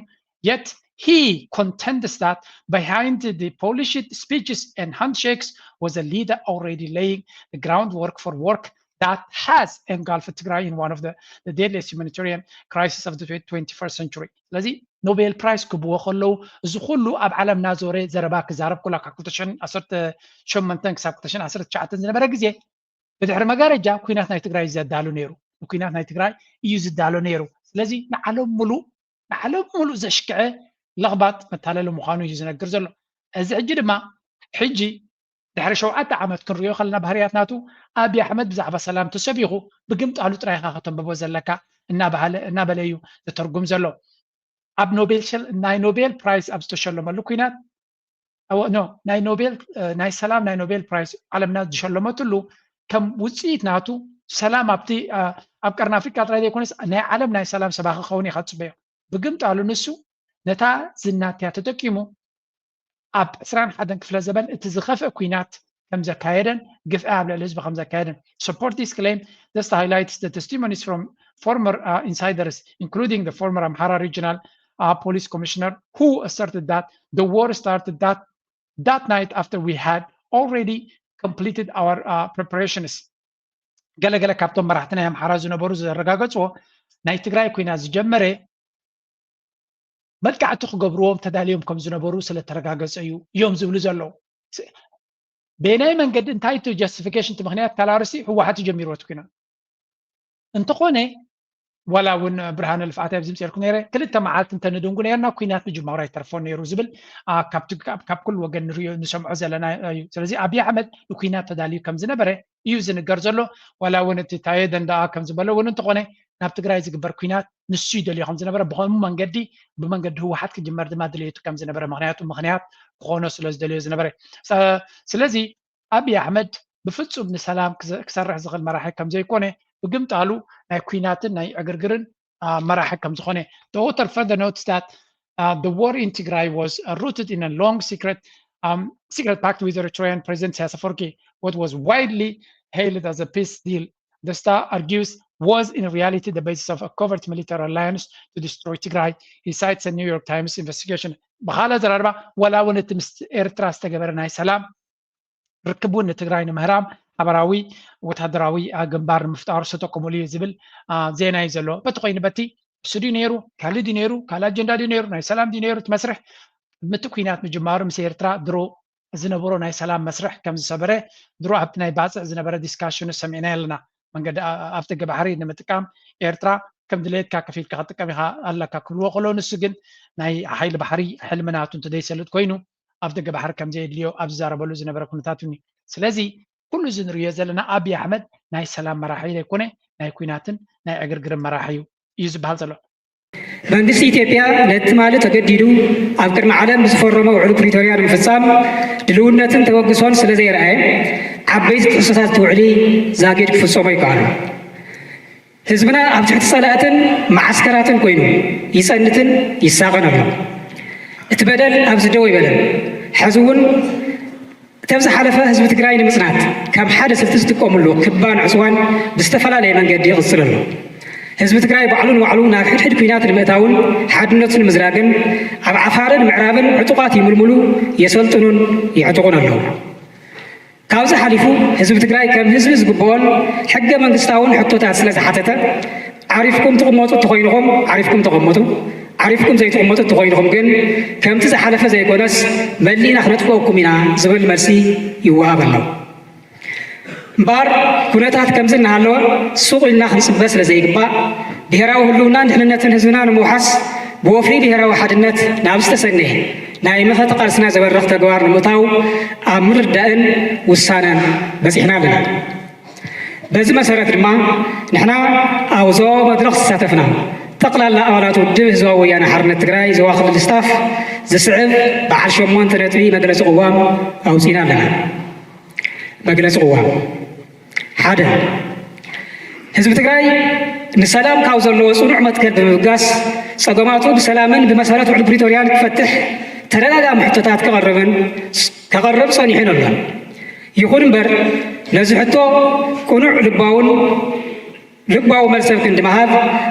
S5: yet he contends that behind the polished speeches and handshakes was a leader already laying the groundwork for work that has engulfed Tigray in one of the deadliest humanitarian crises of the 21st century. ስለዚህ ኖቤል ፕራይስ ክብዎ ከለው እዚ ኩሉ ኣብ ዓለምና ዞረ ዘረባ ክዛረብ ኩላ ካብ 2008 ክሳብ 2019 ዝነበረ ግዜ بدحر مجارجة كوينات ناي تجراي زدالو نيرو وكوينات ناي تجراي يزدالو نيرو ስለዚህ نعلم ملو زشكعه لغبط متالله مخانو يزنقر زلو እዚ ሕጂ ድማ ሕጂ ድሕሪ 7 ዓመት ክንሪኦ ከለና ባህርያት ናቱ አብይ አሕመድ ብዛዕባ ሰላም ተሰቢኹ ብግምጣሉ ጥራይካ ከተንበቦ ዘለካ እናበለዩ ዝተርጉም ዘሎ ኣብ ናይ ኖቤል ፕራይስ ኣብ ዝተሸለመሉ ኩናት ናይ ሰላም ናይ ኖቤል ፕራይስ ዓለምና ዝሸለመትሉ كم وصيت ناتو سلام ابتي اب قرن افريقيا تراي يكونس ناي عالم ناي سلام سباخ خوني خصبيو بقمت قالوا نسو نتا زناتيا تتقيمو اب 11 كفله زبن اتزخف كوينات كم زكايدن قف ابل الحزب خم زكايدن support this claim this highlights the testimonies from former insiders including the former Amhara regional police commissioner who asserted that the war started that night after we had already completed our preparations. ገለገለ ካብቶም መራሕትና የአምሓራ ዝነበሩ ዘረጋገፅዎ ናይ ትግራይ ኩናት ዝጀመረ መልክዓቱ ክገብርዎም ተዳልዮም ከም ዝነበሩ ስለተረጋገፀ እዩ እዮም ዝብሉ ዘለው በናይ መንገዲ እንታይ ቱ ጀስቲፊኬሽን ምክንያት ካላርሲ ህወሓት ጀሚሮት ኩና እንተኾነ ወላ ውን ብርሃነ ልፍዓት ኣብ ዝምፅልኩ ነይረ ክልተ መዓልት እንተንድንጉ ነርና ኩናት ምጅማሩ ኣይተርፎን ነይሩ ዝብል ካብ ኩል ወገን ንሪኦ ንሰምዖ ዘለና እዩ ስለዚ አብይ አሕመድ ኩናት ተዳልዩ ከም ዝነበረ እዩ ዝንገር ዘሎ ወላ ውን እቲ ታየ ደንዳኣ ከም ዝበለ ውን እንተኾነ ናብ ትግራይ ዝግበር ኩናት ንሱ ይደልዩ ከም ዝነበረ ብከምኡ መንገዲ ብመንገዲ ህወሓት ክጅመር ድማ ድልየቱ ከም ዝነበረ ምክንያት ክኾኖ ስለ ዝደልዮ ዝነበረ ስለዚ አብይ አሕመድ ብፍጹም ንሰላም ክሰርሕ ዝኽእል መራሒ ከም ዘይኮነ بقمتالو ناي كويناتن ناي اغرغرن مراحل كم زخونه. The author further notes that the war in Tigray was rooted in a long secret pact with Eritrean President Isaias Afwerki, what was widely hailed as a peace deal. The Star argues was in reality the basis of a covert military alliance to destroy Tigray. He cites a New York Times investigation. بحالة زراربا ولا ونت إرترا استجبرنا سلام ركبون تجراين مهرام حبراوي وتهدراوي جنبار مفتار ستوكمولي زبل زينا يزلو بتقين بتي سودي نيرو كالي دي نيرو كالا جندا دي نيرو ناي سلام دي نيرو تمسرح متكوينات مجمار مسيرترا درو زنبرو ناي سلام مسرح كم زبره درو عبت ناي باص زنبره ديسكاشن سمعنا لنا من قد افتق بحري نمتقام إرترا كم دليت كافيل كاتقام الله ككلو قلون السجن ناي حيل بحري حلمناتو تديسلت كوينو افتق بحر كم زي اليو ابزار بلو زنبره كنتاتوني سلازي كل زنريه زلنا ابي احمد ناي سلام مراحي يكونه ناي كويناتن ناي اغرغر مراحيو يزبال زلو
S13: መንግስቲ ኢትዮጵያ ነቲ ማለት ተገዲዱ ኣብ ቅድሚ ዓለም ዝፈረመ ውዕል ፕሪቶሪያ ንምፍፃም ድልውነትን ተወግሶን ስለ ዘይረኣየ ዓበይቲ ጥሕሶታት ውዕሊ ዛጊድ ክፍፀሞ ይከኣሉ ህዝብና ኣብ ትሕቲ ፀላእትን ማዓስከራትን ኮይኑ ይፀንትን ይሳቐን ኣሎ እቲ በደል ኣብዚ ደው ይበለን ሕዚ እውን ተብዚ ሓለፈ ህዝቢ ትግራይ ንምፅናት ካብ ሓደ ስልቲ ዝጥቀምሉ ክባን ዕፅዋን ብዝተፈላለየ መንገዲ ይቕፅል ኣሎ ህዝቢ ትግራይ ባዕሉ ናብ ሕድሕድ ኩናት ንምእታውን ሓድነቱን ምዝራግን ኣብ ዓፋርን ምዕራብን ዕጡቃት ይምልምሉ የሰልጥኑን ይዕጥቁን ኣለዉ ካብዚ ሓሊፉ ህዝቢ ትግራይ ከም ህዝቢ ዝግብኦን ሕገ መንግስታውን ሕቶታት ስለ ዝሓተተ ዓሪፍኩም ትቕመጡ እተኮይንኹም ዓሪፍኩም ተቐመጡ ዓሪፍኩም ዘይትቕመጡ እተኮይንኹም ግን ከምቲ ዝሓለፈ ዘይኮነስ መሊእና ክነጥፍአኩም ኢና ዝብል መልሲ ይወሃብ ኣለዉ እምበር ኩነታት ከምዚ እናሃለወ ሱቕ ኢልና ክንፅበ ስለ ዘይግባእ ብሄራዊ ህልውናን ድሕንነትን ህዝብና ንምውሓስ ብወፍሪ ብሄራዊ ሓድነት ናብ ዝተሰነየ ናይ መፈተ ቃልስና ዘበርኽ ተግባር ንምእታው ኣብ ምርዳእን ውሳነን በፂሕና ኣለና በዚ መሰረት ድማ ንሕና ኣብ ዞባ መድረኽ ዝሳተፍና ጠቅላላ ኣባላት ውድብ ህዝባዊ ወያነ ሓርነት ትግራይ ዞባ ክልል ስታፍ ዝስዕብ በዓል 8 ነጥቢ መግለፂ ቅዋም ኣውፂና ኣለና። መግለፂ ቅዋም 1 ህዝቢ ትግራይ ንሰላም ካብ ዘለዎ ጽኑዕ መትከል ብምብጋስ ጸገማቱ ብሰላምን ብመሰረት ውዕል ፕሪቶርያን ክፈትሕ ተደጋጋሚ ሕቶታት ከቐርብ ጸኒሑ ኣሎ። ይኹን እምበር ነዚ ሕቶ ቁኑዕ ልባዊ መልሲ ክንድመሃብ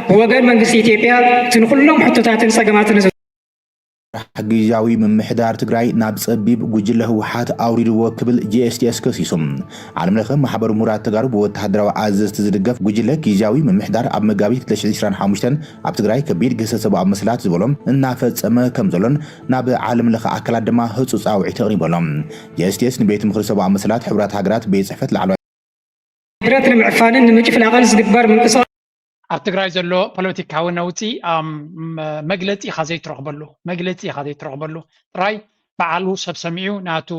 S13: ብወገን መንግስቲ ኢትዮጵያ ትንኩሎም ሕቶታትን ጸገማትን
S14: ጊዜያዊ ምምሕዳር ትግራይ ናብ ጸቢብ ጉጅለ ህወሓት ኣውሪድዎ ክብል ጂኤስቲኤስ ከሲሱም ዓለም ለኸ ማሕበር ምሁራት ተጋሩ ብወተሃደራዊ ኣዘዝቲ ዝድገፍ ጉጅለ ጊዜያዊ ምምሕዳር ኣብ መጋቢት 2025 ኣብ ትግራይ ከቢድ ግሰሰባዊ መስላት ዝበሎም እናፈጸመ ከም ዘሎን ናብ ዓለም ለኸ ኣካላት ድማ ህጹጽ ጻውዒት ተቕሪበሎም ጂኤስቲኤስ ንቤት ምክሪ ሰብኣዊ መስላት ሕብራት ሃገራት ቤት ጽሕፈት ላዕለዋይ
S13: ሕብረት ንምዕፋንን ንምጭፍላቕን ዝግበር ምንቅስቓስ
S5: ኣብ ትግራይ ዘሎ ፖለቲካዊ ነውፂ መግለፂ ኢኻ ዘይትረኽበሉ ጥራይ በዓሉ ሰብ ሰሚዑ ናቱ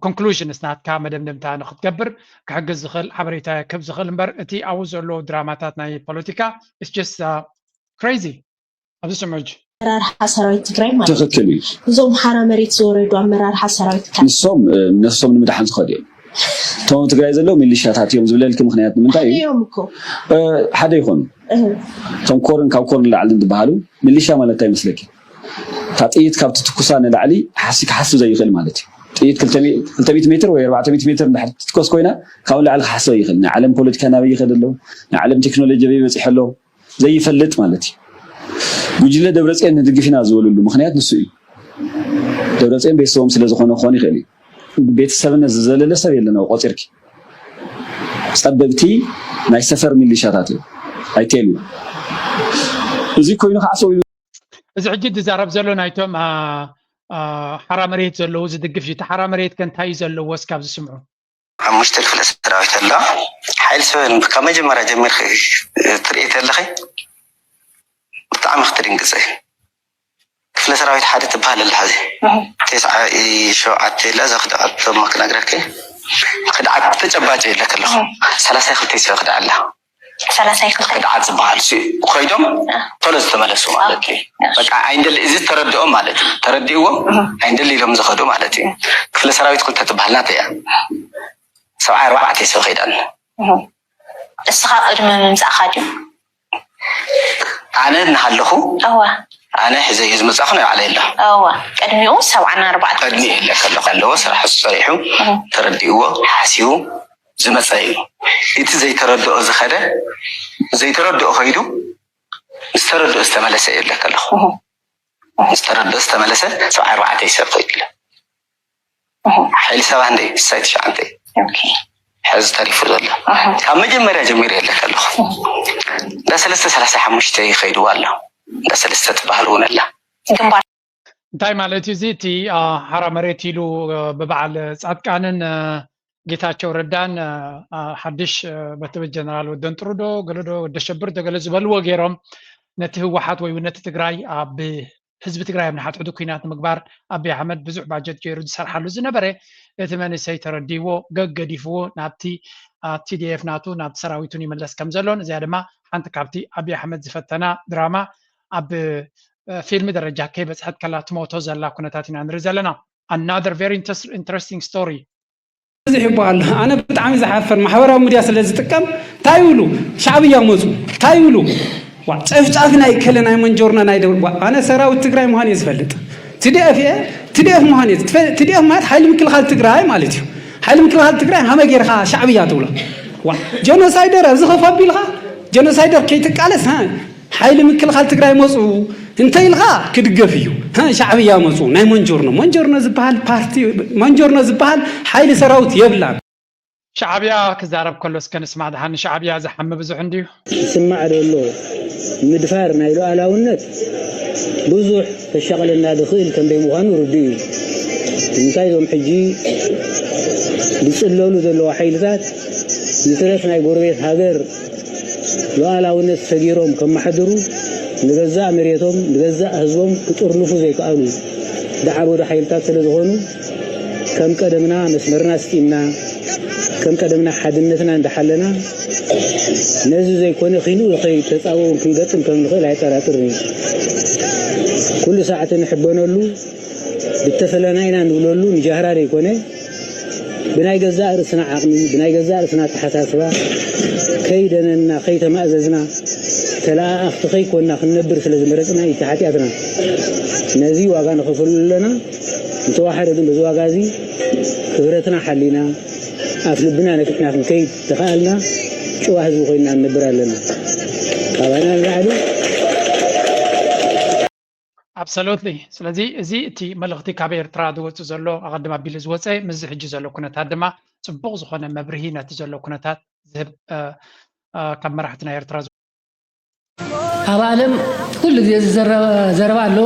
S5: ኮንክሉዥንስ ናትካ መደምደምታ ንክትገብር ክሕግዝ ዝኽእል ሓበሬታ ክህብ ዝኽእል እምበር እቲ ኣብኡ ዘሎ ድራማታት ናይ ፖለቲካ ኢትስ ጀስት ክሬዚ ኣብዚ ስምዑ
S15: ኣመራርሓ ሰራዊት ትግራይ ማለት ትክክል እዩ። እዞም ሓራ መሬት ዝወረዱ ኣመራርሓ ሰራዊት
S16: ንሶም ንምድሓን ዝኸዱ እዮም ቶም ትግራይ ዘለው ሚሊሻታት እዮም ዝብለልክ ምክንያት ንምንታይ እዩ ሓደ ይኾኑ ቶም ኮርን ካብ ኮርን ላዕሊ እንትበሃሉ ሚሊሻ ማለት እንታይ ይመስለኪ ካብ ጥይት ካብ ትኩሳ ንላዕሊ ክሓስብ ዘይኽእል ማለት እዩ ጥይት 200 ሜትር ወይ 400 ሜትር እንድሕር ትትኮስ ኮይና ካብ ላዕሊ ክሓስብ ይኽእል ናይ ዓለም ፖለቲካ ናበይ ይኸድ ኣሎ ናይ ዓለም ቴክኖሎጂ ኣበይ በፂሕ ኣሎ ዘይፈልጥ ማለት እዩ ጉጅለ ደብረፅዮን ንድግፍ ኢና ዝበልሉ ምክንያት ንሱ እዩ ደብረፅዮን ቤተሰቦም ስለዝኾነ ክኾን ይኽእል እዩ ቤተሰብነት ዝዘለለ ሰብ የለና ቆፂርኪ ፀበብቲ ናይ ሰፈር ሚሊሻታት እዩ ኣይቴሉ እዚ ኮይኑ ክዓሰው
S5: እዚ ሕጂ ዝዛረብ ዘሎ ናይቶም ሓራ መሬት ዘለዉ ዝድግፍ እዩ ሓራ መሬት ከንታይ ዘለዎ እስካብ ዝስምዑ
S17: 5 ክፍለ ሰራዊት ኣላ ሓይል ሰብን ካብ መጀመርያ ጀሚርክ ትርኢ ተለኺ ብጣዕሚ ክትድንግፅ ክፍለ ሰራዊት ሓደ ትበሃል ኣላ ሕዚ 9 ኢላ ዘኽዳኣቶም ክነግረኪ ክድዓት ተጨባጭ የለ ከለኹ 32 ሰብ ክድዓ ኣላ 32 ክድዓት ዝበሃል ኮይዶም ቶሎ ዝተመለሱ ማለት እዩ በቃ ኣይንደሊ እዚ ተረድኦም ማለት እዩ ተረዲእዎም ኣይንደሊ ኢሎም ዝኸዱ ማለት እዩ ክፍለ ሰራዊት ክልተ ትበሃል ናተ እያ 74 ሰብ ኸይዳን እስኻ ቅድሚ ምምፃእኻ ድዩ ኣነ እናሃለኹ ኣነ ሕዚ ዝመፃኹ ነው ዓለ የለ ቅድሚኡ 74 ቅድሚ የለ ከለዎ ስራሕ ፀሪሑ ተረዲእዎ ሓሲቡ ዝመፀ እዩ እቲ ዘይተረድኦ ዝኸደ ዘይተረድኦ ኸይዱ ዝተረድኦ ዝተመለሰ የለ ከለኹ ዝተረድኦ ዝተመለሰ 74 ሰብ ኸይድለ ሓይሊ ሰባ እንደ 9 ሕዚ ተሪፉ ዘሎ ካብ መጀመርያ ጀሚሩ የለ ከለኹ ዳ335 ይኸይድዋ ኣሎ ዳ3 ትበሃል እውን ኣላ
S5: እንታይ ማለት እዩ እዚ እቲ ሓራ መሬት ኢሉ ብበዓል ጻድቃንን ጌታቸው ረዳን ሓድሽ በተበ ጀነራል ወደን ጥሩዶ ገለዶ ወደ ሸብር ደገለ ዝበልዎ ገይሮም ነቲ ህወሓት ወይ ነቲ ትግራይ ኣብ ህዝቢ ትግራይ ኣብ ንሓትሕዱ ኩናት ምግባር ኣብይ ኣሕመድ ብዙሕ ባጀት ገይሩ ዝሰርሓሉ ዝነበረ እቲ መንእሰይ ተረዲዎ ገገዲፍዎ ናብቲ ቲዲኤፍ ናቱ ናብቲ ሰራዊቱን ይመለስ ከም ዘሎን እዚኣ ድማ ሓንቲ ካብቲ ኣብይ ኣሕመድ ዝፈተና ድራማ ኣብ ፊልሚ ደረጃ ከይበፅሐት ከላ ትሞቶ ዘላ ኩነታት ኢና ንርኢ ዘለና another very interesting story
S18: እዚ ይባል ኣነ ብጣዕሚ ዝሓፈር ማሕበራዊ ሚድያ ስለ ዝጥቀም ታይውሉ ሻዕብያ መፁ ታይውሉ ጨፍጫፍ ናይ ከለናይ መንጆርና ናይ ደው ኣነ ሰራዊት ትግራይ ምዃን ዝፈልጥ ትዲኤፍ ምዃን ትዲኤፍ ማለት ሓይሊ ምክልኻል ትግራይ ማለት እዩ ሓይሊ ምክልኻል ትግራይ ሃመ ጌርካ ሻዕብያ ትብሎ ጀኖሳይደር ኣብዚ ከፋቢልካ ጀኖሳይደር ከይትቃለስ ሓይሊ ምክልኻል ትግራይ መፁ እንታይ ኢልካ ክድገፍ እዩ ሻዕብያ መፁ ናይ መንጆርኖ ዝበሃል ፓርቲ መንጆርኖ ዝበሃል ሓይሊ ሰራዊት የብላ
S5: ሻዕብያ ክዛረብ ከሎስ ከንስማዕ ድሓን ሻዕብያ ዝሓመ ብዙሕ እንድዩ
S19: ይስማዕ ደሎ ምድፋር ናይ ሉዓላውነት ብዙሕ ተሸቕለና ድኽእል ክንደይ ምዃኑ ርድኡ እዩ እንታይ ዞም ሕጂ ዝፅለሉ ዘለዋ ሓይልታት ንትረፍ ናይ ጎረቤት ሃገር ሉዓላውነት ሰጊሮም ከመሓድሩ ንገዛእ መሬቶም ንገዛእ ህዝቦም ክጥርንፉ ዘይከኣሉ ዳዓበዱ ሓይልታት ስለ ዝኾኑ ከም ቀደምና መስመርና ስጢምና كم قدمنا حدنتنا اندحلنا نزي زي كونه خيلو خي تصاوون في قطن كم نخيل هيطراطرني كل ساعه نحبونلو بتفلناينا نقوللو نجهراري كونه بناي جزاء رسنا عقمي بناي جزاء رسنا تحساسبا كيدنا خيت مأززنا تلا اختخي كنا خنبر سلازمرصنا يتحاتياتنا نزي واغا نخفل لنا نتواحدن بزواغازي خبرتنا حلينا أفلبنا نكتنا في كيد تخيلنا شو واحد وخينا نبرا لنا طبعا العدو
S5: absolutely ስለዚህ እዚ እቲ መልእኽቲ ካብ ኤርትራ ዝወፅእ ዘሎ ኣቐድማ ኣቢሉ ዝወፀ ምዝ ሕጂ ዘሎ ኩነታት ድማ ፅቡቕ ዝኾነ መብርሂ ነቲ ዘሎ ኩነታት ዝህብ ካብ መራሕቲ ናይ ኤርትራ
S20: ኣብ ዓለም ኩሉ ግዜ ዘረባ ኣሎ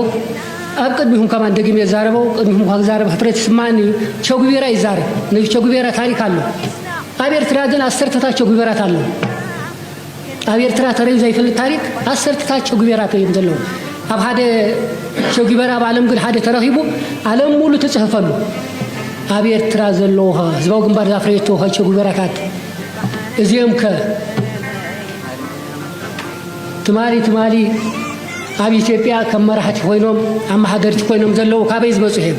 S20: ኣብ ቅድሚሁም ከማን ደግሜ የዛረበው ቅድሚሁም ከዛረበ ሕፍረት ስማኒ ቸጉቤራ ይዛረብ ነዚ ቸጉቤራ ታሪክ ኣሎ ኣብ ኤርትራ ግን ኣሰርተታ ቸጉቤራት ኣሎ ኣብ ኤርትራ ተረዩ ዘይፈልጥ ታሪክ ኣሰርተታ ቸጉቤራት እዮም ዘለዉ ኣብ ሓደ ቸጉቤራ ኣብ ዓለም ግን ሓደ ተረኺቡ ዓለም ሙሉ ትፅሕፈሉ ኣብ ኤርትራ ዘለዉ ህዝባዊ ግንባር ዛፍረየቶ ቸጉቤራታት እዚኦም ከ ትማሊ ኣብ ኢትዮጵያ ከም መራሕቲ ኮይኖም ኣማሓደርቲ ኮይኖም ዘለዉ ካበይ ዝመፁ እዮም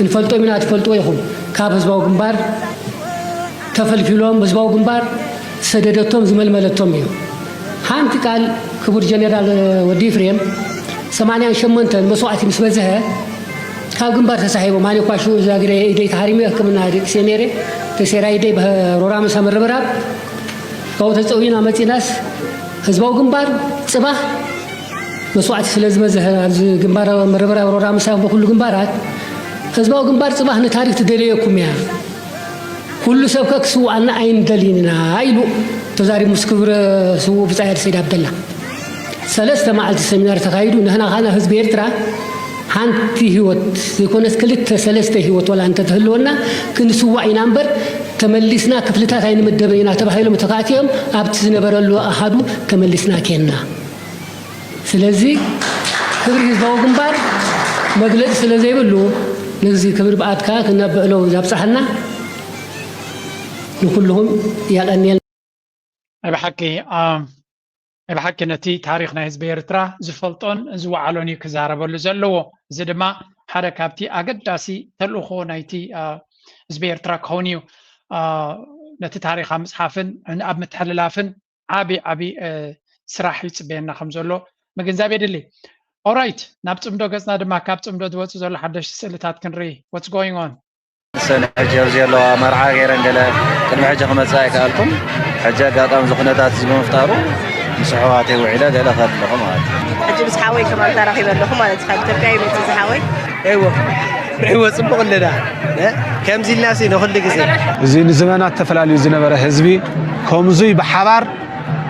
S20: እንፈልጦም ኢና ትፈልጥዎ ኢኹም ካብ ህዝባዊ ግንባር ተፈልፊሎም ህዝባዊ ግንባር ሰደደቶም ዝመልመለቶም እዮም ሓንቲ ቃል ክቡር ጀነራል ወዲ ፍሬም 88 መስዋዕቲ ምስ በዝሐ ካብ ግንባር ተሳሒቦም ኣነ ኳሹ ዛግረ ኢደይ ታሪሜ ሕክምና ሴኔሬ ተሴራ ኢደይ በሮራ መሰመርበራብ ካው ተፀዊና መፂናስ ህዝባዊ ግንባር ጽባህ መስዋዕቲ ስለዝበዝሐ ኣብዚ ግንባር መረበራ ሮራ መሳብ በኩሉ ግንባራት ህዝባዊ ግንባር ጽባህ ንታሪክ ትደልየኩም ያ ኩሉ ሰብ ከክስዋዕና አይን ደሊና አይሉ ተዛሪብ ምስክብረ ስው ብጻይድ ሰይድ አብደላ ሰለስተ መዓልቲ ሰሚናር ተካሂዱ ንህና ኻና ህዝብ ኤርትራ ሓንቲ ህይወት የኮነስ ክልተ ሰለስተ ህይወት ወላ እንተ ተህልወና ክንስዋዕ ኢና እምበር ተመሊስና ክፍልታት አይን መደበይና ተባሂሎም ተካትዮም ኣብቲ ዝነበረሉ ኣሓዱ ተመሊስና ኬና ስለዚህ ክብሪ ህዝባዊ ግንባር መግለጽ ስለዘይብሉ ነዚ ክብሪ በአትካ ክነብዕለው ያብጻሕና ንኩልሁም ያቀኒል ብሓቂ ነቲ ታሪክ ናይ ህዝቢ ኤርትራ ዝፈልጦን ዝወዓሎን ክዛረበሉ ዘለዎ እዚ ድማ ሓደ ካብቲ ኣገዳሲ ተልእኾ ናይቲ ህዝቢ ኤርትራ ክኸውን እዩ ነቲ ታሪክ ምፅሓፍን ኣብ ምትሕልላፍን ዓብዪ ስራሕ ይፅበየና ከም ዘሎ ምግንዛብ የድሊ ኦራይት ናብ ፅምዶ ገፅና ድማ ካብ ፅምዶ ዝወፅእ ዘሎ ሓደሽቲ ስእልታት ክንርኢ what's going on
S21: سنة حجة زيلو مرعى غير عندنا كل حاجة خمس ساعات كالكم حجة قاطع مزخنات زي ما مفتاروا مسحواتي وعلاج على خد لهم هذا
S22: حجة مسحاوي كمان ترى خير لهم هذا تخيل تبقى يبي تسحاوي
S21: ايوه صبغ لنا كم زي الناس ناخذ لك
S23: زي زمانات تفلالي زنبره حزبي كومزي بحبار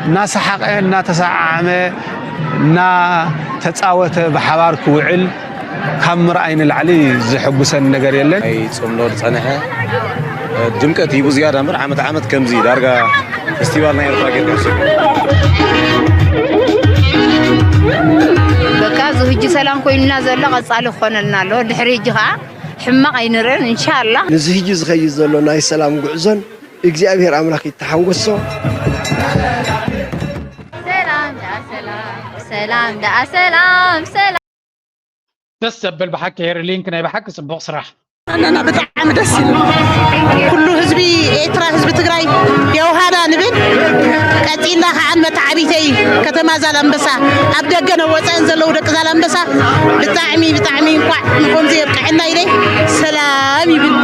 S23: ناس حق نا تسعامه نا تتصاوت بحبار كوعل كم رأينا العلي زحبسن نجار يلن
S21: أي صملور صنعه دمكة يبو زيادة مر عمت كم زي دارجة فستيفالنا يرفع كده
S24: بكازو هجي سلام كوي نازل لغة صالح خونلنا له دحريجها حمق عينرن إن شاء الله
S25: نزهيجي زخيز له ناي سلام قعزن إجزاء أملاك يتحوسوا
S24: سلام
S5: بس بالبحكي هير لينك انا بحكي صبغ صراحه
S26: انا بتعم دسل كله حزبي ايترا حزب تግራይ ያው ሃዳ ንብል ቀጢና ከዓን መታዓቢተይ ከተማ ዛላምበሳ ኣብ ደገ ነው ወፃን ዘለው ደቅ ዛላምበሳ ብጣዕሚ እንኳዕ ንኮምዚ ይብቃዕና ኢለ ሰላም ይብል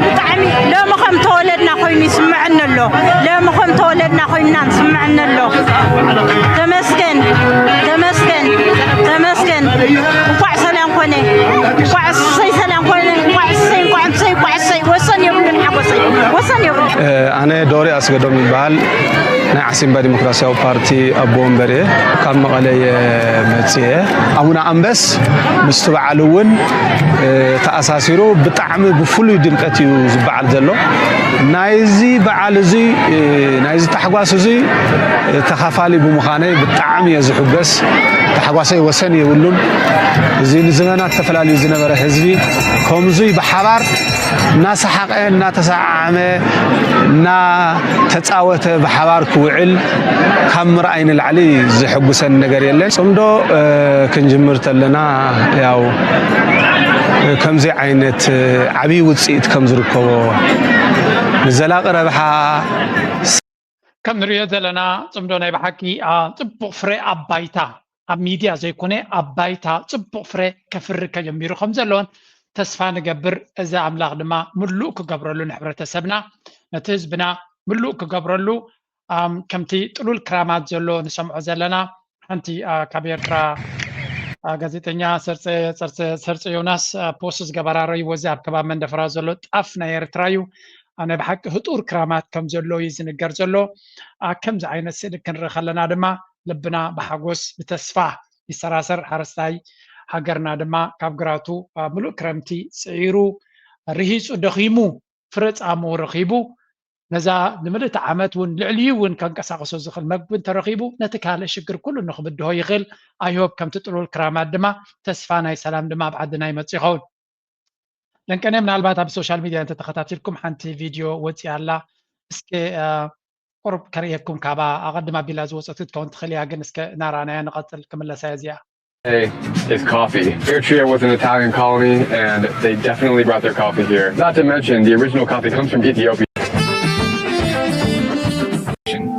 S26: ብጣዕሚ ለምኸም ተወለድና ኮይኑ ይስምዐና ኣሎ ለምኸም ተወለድና ኮይና ይስምዐና ኣሎ ተመስገን እንኳዕ ሰላም ኮነ እንኳዕ ሰላም ኮነ እንኳዕ ወሰን የብልን ሓጎሰይ ወሰን የብልን
S23: أنا دوري أسقدم البال نعسين بديمقراطية بارتي أبوم بري كم مقالة متسية أمونا أمبس مستوعلون تأساسيرو بتعم بفلو دمكتي وزبعل زلو نايزي بعالزي نايزي تحقاسزي تخافالي بمخاني بتعم يزحبس ተሓጓሰይ ወሰን ይብሉን እዚ ንዘመናት ተፈላልዩ ዝነበረ ህዝቢ ከምዙይ ብሓባር እናሰሓቀ እናተሰዓዓመ እናተፃወተ ብሓባር ክውዕል ካብ ምርኣይ ንላዕሊ ዝሕጉሰን ነገር የለን ጽምዶ ክንጅምር ተለና ያው ከምዚ ዓይነት ዓብይ ውፅኢት ከም ዝርከቦ ንዘላቂ ረብሓ
S5: ከም ንሪኦ ዘለና ጽምዶ ናይ ብሓቂ ጽቡቕ ፍሬ ኣባይታ ኣብ ሚድያ ዘይኮነ ኣባይታ ጽቡቕ ፍሬ ከፍሪ ከጀሚሩ ከም ዘለዎን ተስፋ ንገብር እዚ ኣምላኽ ድማ ምሉእ ክገብረሉ ንሕብረተሰብና ነቲ ህዝብና ምሉእ ክገብረሉ ከምቲ ጥሉል ክራማት ዘሎ ንሰምዖ ዘለና ሓንቲ ካብ ኤርትራ ጋዜጠኛ ሰርፀ ዮናስ ፖስት ዝገበራ ረይዎ እዚ ኣብ ከባቢ መንደፈራ ዘሎ ጣፍ ናይ ኤርትራ እዩ ናይ ብሓቂ ህጡር ክራማት ከም ዘሎ እዩ ዝንገር ዘሎ ከምዚ ዓይነት ስእሊ ክንርኢ ከለና ድማ ልብና ብሓጎስ ብተስፋ ይሰራሰር ሓረስታይ ሃገርና ድማ ካብ ግራቱ ምሉእ ክረምቲ ፅዒሩ ርሂፁ ደኺሙ ፍረ ፃሙ ረኺቡ ነዛ ንምልእቲ ዓመት እውን ልዕልዩ እውን ከንቀሳቀሶ ዝኽእል መግቢ እንተረኺቡ ነቲ ካልእ ሽግር ኩሉ ንክብድሆ ይኽእል ኣይሆብ ከምቲ ጥሉል ክራማት ድማ ተስፋ ናይ ሰላም ድማ ኣብ ዓድና ይመፅእ ይኸውን ለንቀነ ምናልባት ኣብ ሶሻል ሚድያ እንተተኸታተልኩም ሓንቲ ቪድዮ ወፂኣ ኣላ እስኪ ቁርብ ከርእየኩም ካባ ኣቐድማ ቢላ ዝወፀት ክትከውን ትኽእል እያ ግን እስከ እናረኣናያ ንቐፅል ክምለሳ እዚኣ
S1: is coffee. Eritrea was an Italian colony and they definitely brought their coffee here. Not to mention the original coffee comes from Ethiopia.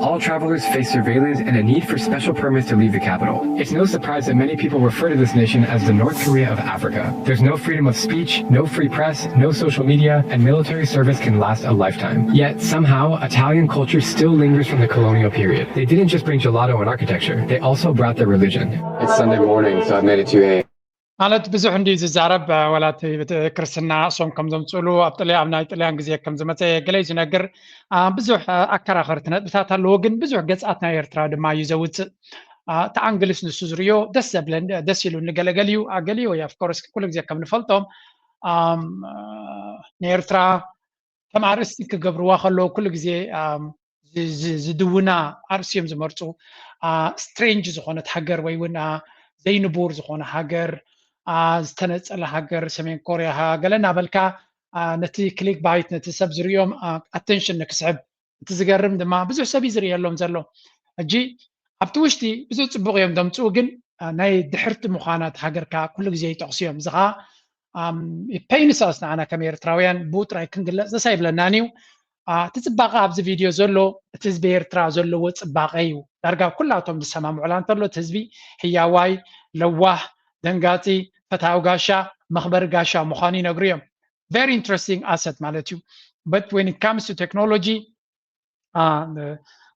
S1: All travelers face surveillance and a need for special permits to leave the capital. It's no surprise that many people refer to this nation as the North Korea of Africa. There's no freedom of speech, no free press, no social media, and military service can last a lifetime. Yet somehow Italian culture still lingers from the colonial period. They didn't just bring gelato and architecture, they also brought their religion. It's Sunday morning, so I've made it 2 a.m.
S5: ማለት ብዙሕ እንዲ ዝዛረብ ወላት ክርስትና እሶም ከም ዘምፅሉ ኣብ ናይ ጥልያን ግዜ ከም ዝመፀ ገለ ዝነግር ብዙሕ ኣከራኸርቲ ነጥብታት ኣለዎ ግን ብዙሕ ገፃት ናይ ኤርትራ ድማ እዩ ዘውፅእ ተኣንግልስ ንሱ ዝርዮ ደስ ኢሉ ንገለገል እዩ ኣገሊዮ እዩ ኣፍኮርስ ኩሉ ግዜ ከም ንፈልጦም ንኤርትራ ከም ኣርእስቲ ክገብርዋ ከለዎ ኩሉ ግዜ ዝድውና ኣርእሲ እዮም ዝመርፁ ስትሬንጅ ዝኾነት ሃገር ወይ እውን ዘይንቡር ዝኾነ ሃገር ዝተነፀለ ሃገር ሰሜን ኮርያ ገለና በልካ ነቲ ክሊክ ባይት ነቲ ሰብ ዝርዮም ኣቴንሽን ንክስዕብ እቲ ዝገርም ድማ ብዙሕ ሰብ እዩ ዝርየሎም ዘሎ ሕጂ ኣብቲ ውሽጢ ብዙሕ ፅቡቅ እዮም ደምፅኡ ግን ናይ ድሕርቲ ምዃናት ሃገርካ ኩሉ ግዜ ይጠቕሱ እዮም እዚ ከዓ ፔይንሳስ ንዓና ከም ኤርትራውያን ብኡ ጥራይ ክንግለፅ ዘሳ ይብለናን እዩ እቲ ፅባቐ ኣብዚ ቪድዮ ዘሎ እቲ ህዝቢ ኤርትራ ዘለዎ ፅባቐ እዩ ዳርጋ ኩላቶም ዝሰማምዑላ እንተሎ እቲ ህዝቢ ህያዋይ ለዋህ ደንጋፂ ፈታዊ ጋሻ መኽበሪ ጋሻ ምዃኑ ይነግሩ እዮም very interesting asset ማለት እዩ but when it comes to technology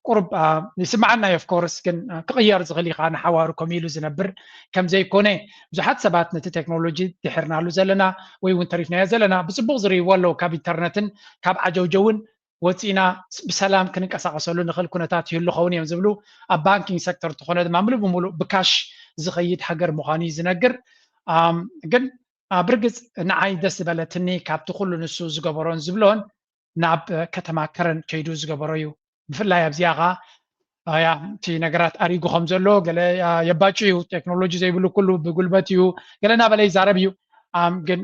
S5: ቁርብ ይስማዓና of course ግን ክቕየር ዝኽእል ኢኻ ንሓዋሩ ከሚሉ ዝነብር ከም ዘይኮነ ብዙሓት ሰባት ነቲ ቴክኖሎጂ ድሕርናሉ ዘለና ወይ እውን ተሪፍናዮ ዘለና ብፅቡቅ ዝርእይዎ ኣለዉ ካብ ኢንተርነትን ካብ ዓጀውጀውን ወፂና ብሰላም ክንንቀሳቀሰሉ ንኽእል ኩነታት ይህሉ ኸውን እዮም ዝብሉ ኣብ ባንኪንግ ሴክተር ዝኾነ ድማ ሙሉእ ብሙሉእ ብካሽ ዝኸይድ ሃገር ምዃኑ እዩ ዝነግር ግን ብርግፅ ንዓይ ደስ ዝበለትኒ ካብቲ ኩሉ ንሱ ዝገበሮን ዝብሎን ናብ ከተማ ከረን ከይዱ ዝገበሮ እዩ ብፍላይ ኣብዚኣ ኸ እቲ ነገራት ኣሪጉ ከም ዘሎ ገለ የባጩ እዩ ቴክኖሎጂ ዘይብሉ ኩሉ ብጉልበት እዩ ገለ ናበለ ይዛረብ እዩ ግን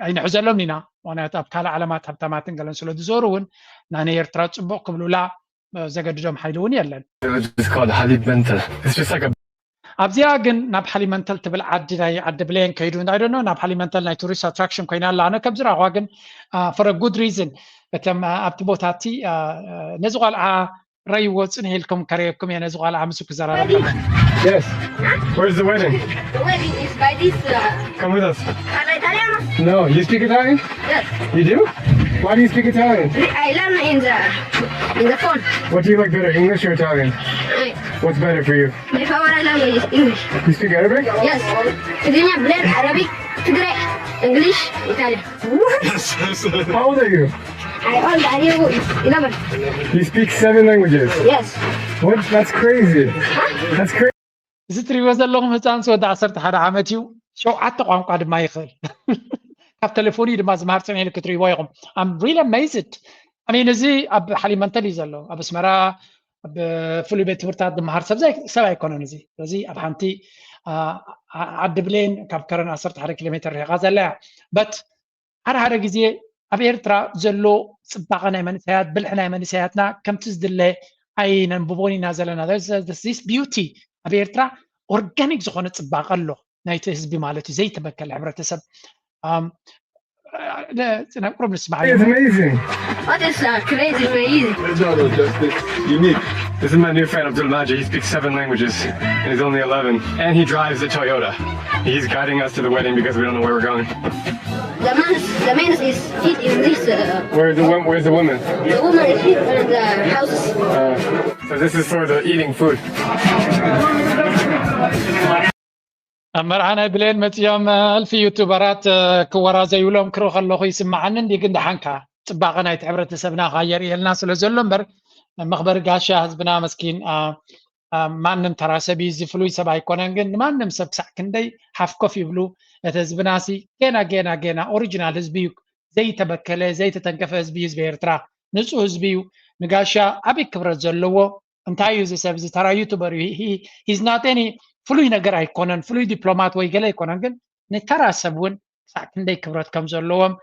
S5: ኣይንሕዘሎም ኢና ምክንያቱ ኣብ ካልእ ዓለማት ሃብታማትን ገለን ስለ ዝዞሩ እውን ናይ ኤርትራ ፅቡቅ ክብሉላ ዘገድዶም ሓይሊ እውን የለን ኣብዚኣ ግን ናብ ሓሊመንተል ትብል ዓዲ ናይ ዓዲ ብሌን ከይዱ እንታይ ደኖ ናብ ሓሊመንተል ናይ ቱሪስት ኣትራክሽን ኮይና ኣላ ኣነ ከም ዝረኽባ ግን for a good reason እቶም ኣብቲ ቦታ እቲ ነዚ ቆልዓ ረይዎ ፅንሕ ኢልኩም ከረየብኩም እየ ነዚ ቆልዓ ምስ ክዘራረብ
S1: Yes. Where's the wedding?
S2: The wedding is by this.
S1: Come with us.
S2: Italiano?
S1: No. You speak Italian?
S2: Yes.
S1: You do? Why do you speak Italian?
S2: I learn in the phone.
S1: What do you like better, English or Italian? What's better for you?
S2: My favorite language is English.
S1: You speak Arabic?
S2: Yes. Tidaknya belajar Arabic, Tigray, English, Italian.
S1: What? How old are you?
S2: I am 11.
S1: You speak 7 languages?
S2: Yes.
S1: What? That's crazy. That's crazy.
S5: እዚ ትሪእዎ ዘለኹም ህፃን ዝወዲ 11 ዓመት እዩ ሸውዓተ ቋንቋ ድማ ይኽእል ካብ ቴሌፎኒ ድማ ዝመሃር ፅንዒ ኢሉ ክትሪእዎ ኢኹም I'm really amazed I mean እዚ ኣብ ሓሊመንተል እዩ ዘሎ ኣብ ኣስመራ بفلوي بيت مرتاد مهار سبع يكونون زي أب حنتي عد بلين كاب كرن 10 كيلومتر غازا لا بت هر جزء أبي إرترا زلو صباغنا منسيات بلحنا منسياتنا كم تزدل أين ببوني نازلنا this beauty أبي إرترا organic زخونة صباغ الله نايت حزبي مالتي زي تبكل عبرتسب it's
S1: amazing.
S2: What is crazy amazing?
S1: Unique. This is my new friend Abdul Majid. He speaks 7 languages and he's only 11. And he drives a Toyota. He's guiding us to the wedding because we don't know where we're going.
S2: The man is hid in this.
S1: Where's the woman?
S2: The woman is hid in the house.
S1: So this is for the eating food.
S5: مرعنا بلين متيام ألف يوتيوبرات كورا زي ولهم كروخ الله يسمعنا دي قند حنكا تباغنا يتعبر تسبنا غير الناس اللي زلهم بر مخبر قاشا حزبنا مسكين ما نم تراسبي زفلو يسبع يكونن ما نم سبسع كندي حف كوفي بلو تزبنا سي جينا اوريجينال حزبي زي تبكله زي تتنكف حزبي زبيرترا نصو حزبي نقاشا ابي كبر زلو انتاي يوز سبز ترى يوتيوبر هيز نوت اني فلوي نجار يكونن فلوي دبلومات ويجلا يكونن جن نترى سبون ساكن دي كبرت كم زلوهم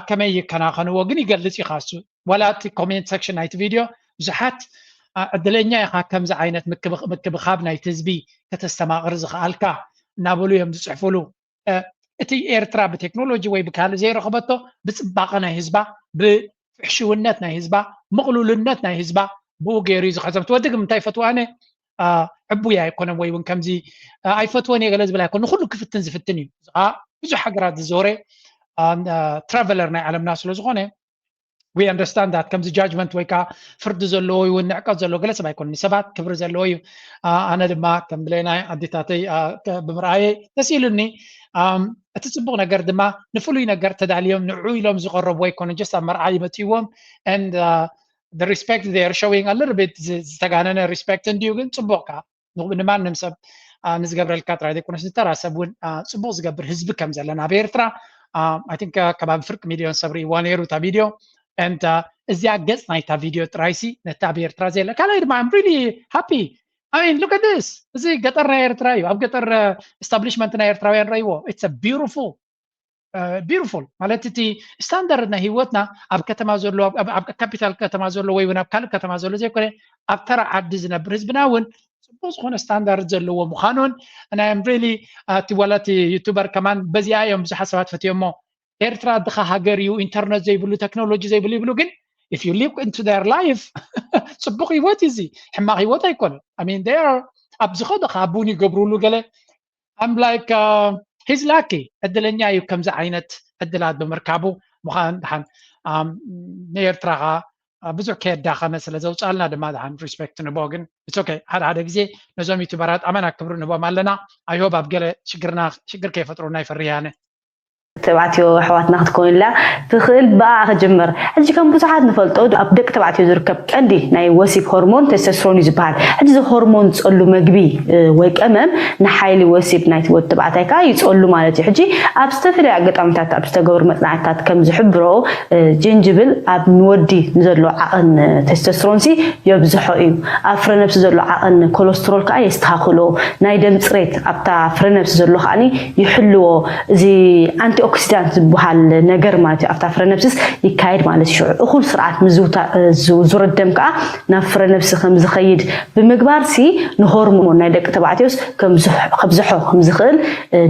S5: كما يكنا خنو وجن يجلس يخاصو ولا تي كومنت سكشن نايت فيديو زحات الدلنيا يخا كم زعينت مكب خاب نايت زبي كتستمع غرز خالكا نابلو يوم تسعفلو اتي ايرترا بتكنولوجي وي بكال زي رغبته بصباقنا هزبا بحشونتنا هزبا مغلولنتنا هزبا بو غيري خزمت ودق متاي فتوانه عبويا يكون وي ون كمزي اي فتواني غلز بلا يكون كله كفتن زفتني بزح حقرات زوري ترافلرنا على الناس لو زغونه we understand that comes judgment ويكا فرد زلوي ونعقد زلو جلس ما يكون نسبات كبر زلوي انا دما كم بلينا اديتاتي بمراي تسيلني اتصبغ نجر دما نفلوي نجر تدعليهم نعوي لهم زقرب ويكون جسا مرعي متيوم and the respect they are showing a little bit زتغاننا respect and you can صبوكا نما نمسب نزقبر الكاترا دي كنا سترى سبون صبوغ زقبر حزب كم زلنا بيرترا I think كباب فرق مليون صبري وانيرو تا فيديو and ازيا جس نايتا فيديو ترايسي نتابير ترازي لك I'm really happy I mean look at this زي قطرنا ايرترايو اب قطر establishmentنا ايرترايو رايو it's a beautiful beautiful مالتي ستاندردنا هيوتنا اب كتما زلو اب كابيتال كتما زلو وي وناب كال كتما زلو زي كره اب ترى عد زنبر حزبناون بوز خونه ستاندرد زلو مخانون انا I'm really تولاتي يوتيوبر كمان بزي ايام بزح حسابات فتيمو ايرترا دخا هاجر يو انترنت زي بلو تكنولوجي زي بلو جن if you look into their life صبغي وات ازي حماقي وات يكون I mean they are ابزخو دخا ابوني قبرو له قال I'm like he's lucky الدلنيا يو كم زعينت الدلات بمركبو مخان دحن ايرترا بزح كيد داخل مثلا زو صالنا دما دحن ريسبكت نبوغن it's okay هذا غزي نزوم يوتيوبرات امانه كبرو نبو مالنا I hope ابقله شجر كيف فطرونا يفريانه
S3: تبعتيو حواتنا ክትኮን ላ ትኽእል በኣ ክጅምር ሕጂ ከም ብዙሓት ንፈልጦ ኣብ ደቂ ተባዕትዮ ዝርከብ ቀንዲ ናይ ወሲብ ሆርሞን ቴስቶስትሮን እዩ ዝበሃል ሕጂ እዚ ሆርሞን ዝፀሉ መግቢ ወይ ቀመም ንሓይሊ ወሲብ ናይቲ ወዲ ተባዕታይ ከዓ ይፀሉ ማለት እዩ ሕጂ ኣብ ዝተፈላለዩ ኣጋጣሚታት ኣብ ዝተገብሩ መፅናዕትታት ከም ዝሕብሮ ጅንጅብል ኣብ ንወዲ ንዘሎ ዓቕን ቴስቶስትሮን ሲ የብዝሖ እዩ ኣብ ፍረ ነብሲ ዘሎ ዓቕን ኮሌስትሮል ከዓ የስተኻኽሎ ናይ ደም ፅሬት ኣብታ ፍረ ነብሲ ዘሎ ከዓኒ ይሕልዎ እዚ ኣንቲ ኦክሲዳንት ዝበሃል ነገር ማለት እዩ ኣብታ ፍረ ነብሲስ ይካየድ ማለት እዩ እኹል ስርዓት ምዝውውር ደም ከዓ ናብ ፍረ ነብሲ ከም ዝኸይድ ብምግባር ሲ ንሆርሞን ናይ ደቂ ተባዕትዮስ ከም ዝሕብዝሖ ከም ዝኽእል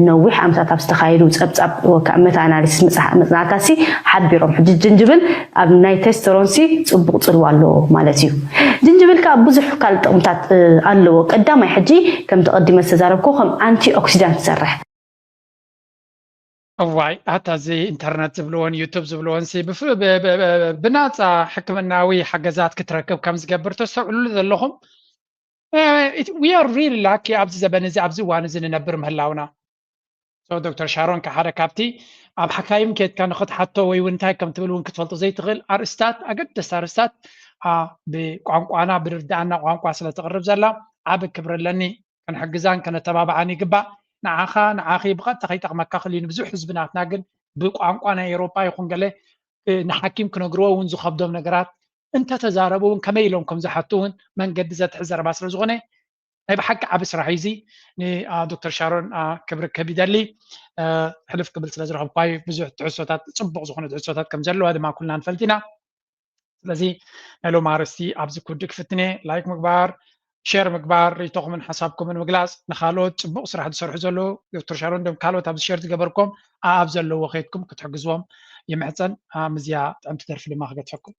S3: ነዊሕ ዓመታት ኣብ ዝተኻየዱ ፀብፃብ ወከዓ መታ ኣናሊሲስ መፅናዕትታት ሲ ሓቢሮም ሕጂ ጅንጅብል ኣብ ናይ ቴስቶስትሮን ሲ ፅቡቅ ፅልዋ ኣለዎ ማለት እዩ ጅንጅብል ከዓ ብዙሕ ካልእ ጥቕምታት ኣለዎ ቀዳማይ ሕጂ ከም ተቐዲመ ዝተዛረብኮ ከም ኣንቲ ኦክሲዳንት ዝሰርሕ
S5: واي حتى زي انترنت زبلون يوتيوب زبلون سي بناصا حكمناوي حجزات كتركب كم زقبر تسعلوا لهم we are really lucky ابز زبن زي ابز وان زين نبر مهلاونا سو دكتور شارون كحدا كابتي اب حكايم كيت كان خد حتى وي ونتاي كم تبلون كتفلطو زي تغل ارستات اقدس ارستات بقانقوانا بردانا قانقوا سلا تقرب زلا اب كبر لني كان حجزان كان تبابعني قبا نعاخي بقى تخيط مكاخلي نبزح حزبناتنا جن بقانقوانا أوروبا يكون قال نحكيم كنجروا ونزو خبضهم نجارات انت تزاربون كما يلون كم زحتون من قد زت حزر باسر زغنه اي بحق عبس راحيزي ني دكتور شارون كبر كبيدلي حلف قبل سلازرهم باي بزح تعسوتات صبق زغنه تعسوتات كم زلوا هذا ما كلنا نفلتنا ስለዚህ ናይሎ ማርስቲ ኣብዚ ኩድክ ፍትኔ ላይክ ምግባር ሼር ምግባር ሪቶኹምን ሓሳብኩምን ምግላፅ ንካልኦት ፅቡቅ ስራሕ ዝሰርሑ ዘለዉ ዶክተር ሻሮን ዶም ካልኦት ኣብዚ ሼር ዝገበርኩም ኣብ ዘለዎ ከይድኩም ክትሕግዝዎም ይምሕፀን ምዝያ ጥዕምቲ ተርፊ ድማ ክገድፈኩም